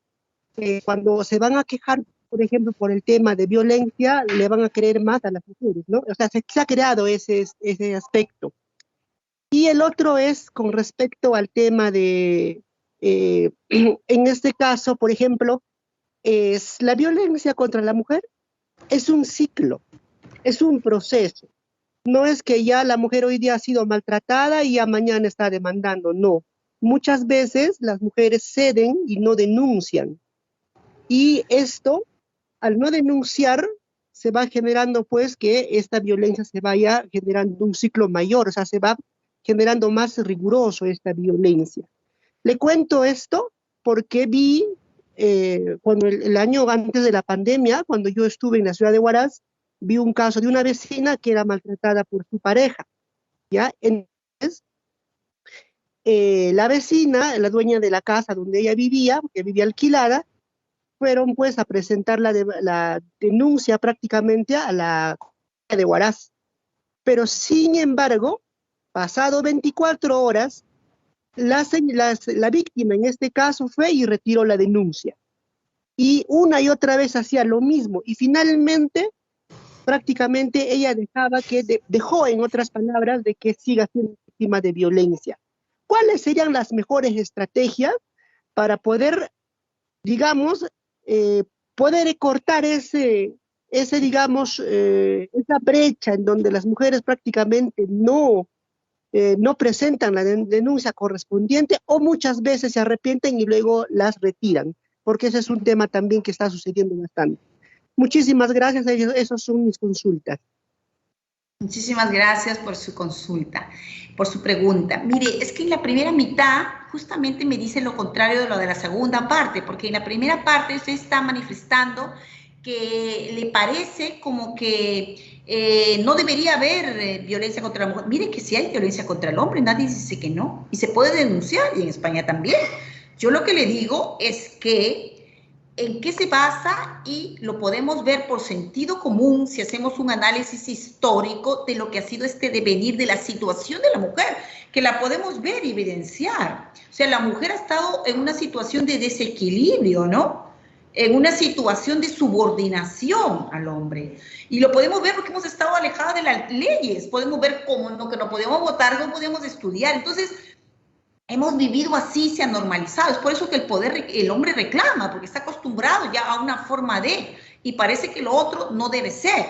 cuando se van a quejar, por ejemplo, por el tema de violencia, le van a creer más a las mujeres, ¿no? O sea, se ha creado ese aspecto. Y el otro es con respecto al tema de, en este caso, por ejemplo, es la violencia contra la mujer es un ciclo, es un proceso. No es que ya la mujer hoy día ha sido maltratada y ya mañana está demandando, no. Muchas veces las mujeres ceden y no denuncian. Y esto, al no denunciar, se va generando pues que esta violencia se vaya generando un ciclo mayor, o sea, se va generando más riguroso esta violencia. Le cuento esto porque vi, cuando el año antes de la pandemia, cuando yo estuve en la ciudad de Huaraz, vi un caso de una vecina que era maltratada por su pareja, ¿ya? Entonces, la vecina, la dueña de la casa donde ella vivía, que vivía alquilada, fueron pues a presentar la denuncia prácticamente a la de Huaraz. Pero sin embargo, pasado 24 horas, la víctima en este caso fue y retiró la denuncia. Y una y otra vez hacía lo mismo. Y finalmente, prácticamente ella dejó, en otras palabras, de que siga siendo víctima de violencia. ¿Cuáles serían las mejores estrategias para poder, digamos, poder cortar digamos, esa brecha en donde las mujeres prácticamente no presentan la denuncia correspondiente o muchas veces se arrepienten y luego las retiran? Porque ese es un tema también que está sucediendo bastante. Muchísimas gracias, esas son mis consultas. Muchísimas gracias por su consulta, por su pregunta. Mire, es que en la primera mitad justamente me dice lo contrario de lo de la segunda parte, porque en la primera parte usted está manifestando que le parece como que no debería haber violencia contra la mujer. Mire que sí hay violencia contra el hombre, nadie dice que no, y se puede denunciar, y en España también. Yo lo que le digo es que en qué se basa, y lo podemos ver por sentido común si hacemos un análisis histórico de lo que ha sido este devenir de la situación de la mujer, que la podemos ver y evidenciar. O sea, la mujer ha estado en una situación de desequilibrio, ¿no? En una situación de subordinación al hombre. Y lo podemos ver porque hemos estado alejadas de las leyes, podemos ver cómo no, que no podíamos votar, no podíamos estudiar. Entonces, hemos vivido así, se ha normalizado. Es por eso que el hombre reclama, porque está acostumbrado ya a una forma de, y parece que lo otro no debe ser.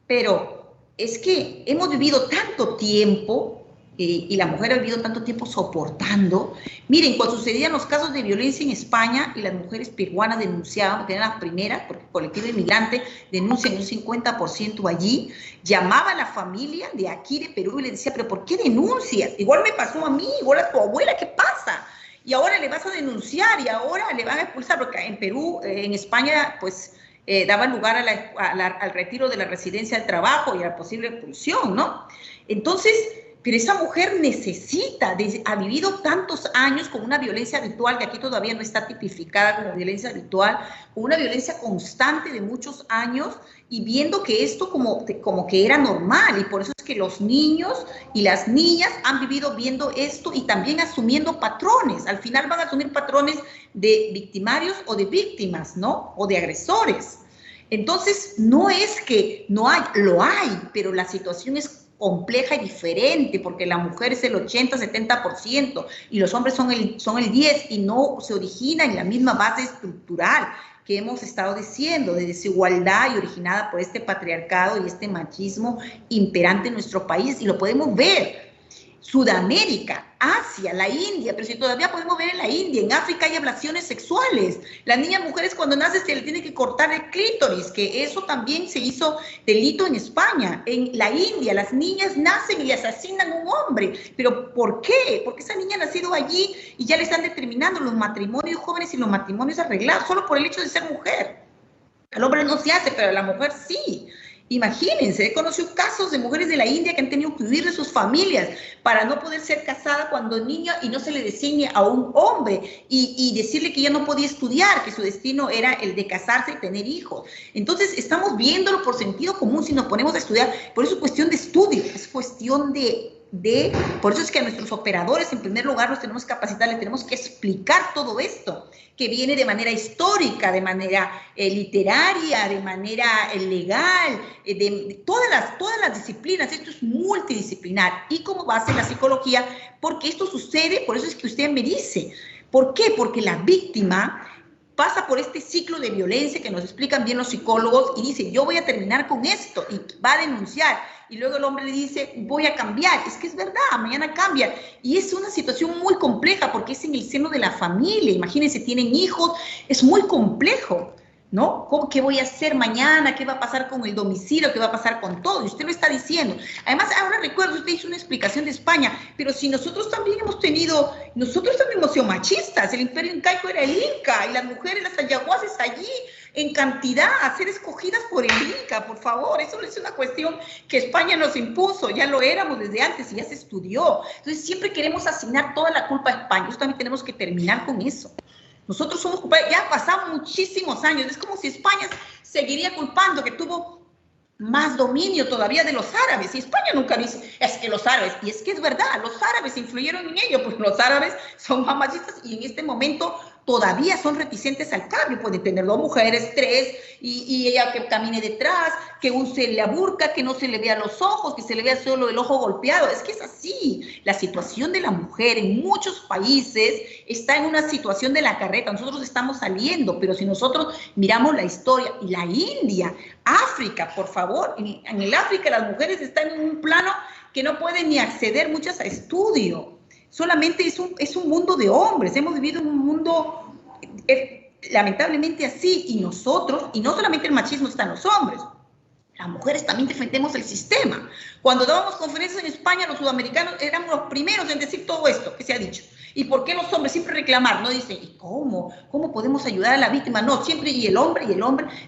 Pero es que hemos vivido tanto tiempo, y la mujer ha vivido tanto tiempo soportando. Miren, cuando sucedían los casos de violencia en España y las mujeres peruanas denunciaban, porque eran las primeras, porque el colectivo inmigrante denuncia en un 50% allí, llamaba a la familia de aquí de Perú y le decía, pero ¿por qué denuncias? Igual me pasó a mí, igual a tu abuela, ¿qué pasa? Y ahora le vas a denunciar y ahora le van a expulsar, porque en Perú, en España, pues daba lugar al retiro de la residencia del trabajo y a la posible expulsión, ¿no? Entonces, pero esa mujer necesita, ha vivido tantos años con una violencia habitual, que aquí todavía no está tipificada como violencia habitual, con una violencia constante de muchos años, y viendo que esto como que era normal, y por eso es que los niños y las niñas han vivido viendo esto y también asumiendo patrones. Al final van a asumir patrones de victimarios o de víctimas, ¿no? O de agresores. Entonces, no es que no hay, lo hay, pero la situación es compleja y diferente, porque la mujer es el 80-70% y los hombres son el 10%, y no se origina en la misma base estructural que hemos estado diciendo, de desigualdad y originada por este patriarcado y este machismo imperante en nuestro país, y lo podemos ver. Sudamérica, Asia, la India, pero si todavía podemos ver en la India, en África hay ablaciones sexuales. Las niñas mujeres cuando nacen se le tiene que cortar el clítoris, que eso también se hizo delito en España. En la India las niñas nacen y le asesinan a un hombre. ¿Pero por qué? Porque esa niña ha nacido allí y ya le están determinando los matrimonios jóvenes y los matrimonios arreglados, solo por el hecho de ser mujer. Al hombre no se hace, pero a la mujer sí. Imagínense, he conocido casos de mujeres de la India que han tenido que huir de sus familias para no poder ser casada cuando niña y no se le designe a un hombre, y decirle que ya no podía estudiar, que su destino era el de casarse y tener hijos. Entonces estamos viéndolo por sentido común si nos ponemos a estudiar. Por eso es cuestión de estudio, es cuestión por eso es que a nuestros operadores en primer lugar los tenemos que capacitar, les tenemos que explicar todo esto, que viene de manera histórica, de manera literaria, de manera legal, de todas las disciplinas. Esto es multidisciplinar, y como base la psicología, porque esto sucede. Por eso es que usted me dice, ¿por qué? Porque la víctima pasa por este ciclo de violencia que nos explican bien los psicólogos, y dice, yo voy a terminar con esto, y va a denunciar, y luego el hombre le dice, voy a cambiar. Es que es verdad, mañana cambia, y es una situación muy compleja porque es en el seno de la familia. Imagínense, tienen hijos, es muy complejo, ¿no? ¿Qué voy a hacer mañana? ¿Qué va a pasar con el domicilio? ¿Qué va a pasar con todo? Y usted lo está diciendo. Además, ahora recuerdo, usted hizo una explicación de España, pero si nosotros también hemos sido machistas. El imperio incaico era el Inca, y las mujeres, las ayahuasas allí, en cantidad, a ser escogidas por el Inca, por favor. Eso no es una cuestión que España nos impuso, ya lo éramos desde antes y ya se estudió. Entonces, siempre queremos asignar toda la culpa a España. Nosotros también tenemos que terminar con eso. Nosotros somos culpables, ya han pasado muchísimos años. Es como si España seguiría culpando que tuvo más dominio todavía de los árabes. Y España nunca dice, es que los árabes, y es que es verdad, los árabes influyeron en ello, porque los árabes son más machistas y en este momento todavía son reticentes al cambio. Pueden tener 2 mujeres, 3, y ella que camine detrás, que use la burka, que no se le vea los ojos, que se le vea solo el ojo golpeado. Es que es así. La situación de la mujer en muchos países está en una situación de la carreta. Nosotros estamos saliendo, pero si nosotros miramos la historia, y la India, África, por favor, en el África las mujeres están en un plano que no pueden ni acceder muchas a estudio. Solamente es un mundo de hombres. Hemos vivido en un mundo lamentablemente así, y nosotros, y no solamente el machismo está en los hombres, las mujeres también defendemos el sistema. Cuando dábamos conferencias en España, los sudamericanos éramos los primeros en decir todo esto que se ha dicho. ¿Y por qué los hombres siempre reclamar? No dicen, ¿y cómo? ¿Cómo podemos ayudar a la víctima? No, siempre, y el hombre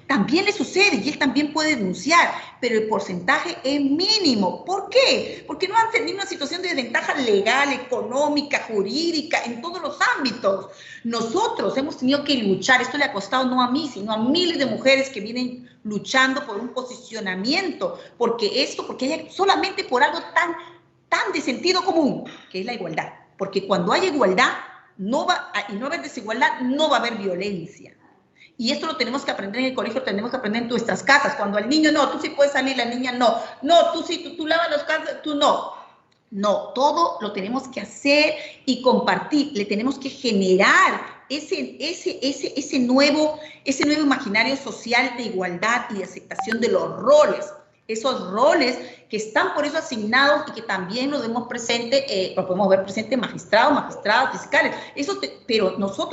también le sucede, y él también puede denunciar, pero el porcentaje es mínimo. ¿Por qué? Porque no han tenido una situación de desventaja legal, económica, jurídica, en todos los ámbitos. Nosotros hemos tenido que luchar, esto le ha costado no a mí, sino a miles de mujeres que vienen luchando por un posicionamiento, porque solamente por algo tan de sentido común, que es la igualdad. Porque cuando hay igualdad y no va a haber desigualdad, no va a haber violencia. Y esto lo tenemos que aprender en el colegio, lo tenemos que aprender en nuestras casas. Cuando al niño, no, tú sí puedes salir, la niña no. No, tú sí, tú lavas los casas, tú no. No, todo lo tenemos que hacer y compartir. Le tenemos que generar ese nuevo imaginario social de igualdad y de aceptación de los roles. Esos roles que están por eso asignados y que también lo vemos presente, lo podemos ver presente magistrados, magistradas, fiscales. Pero nosotros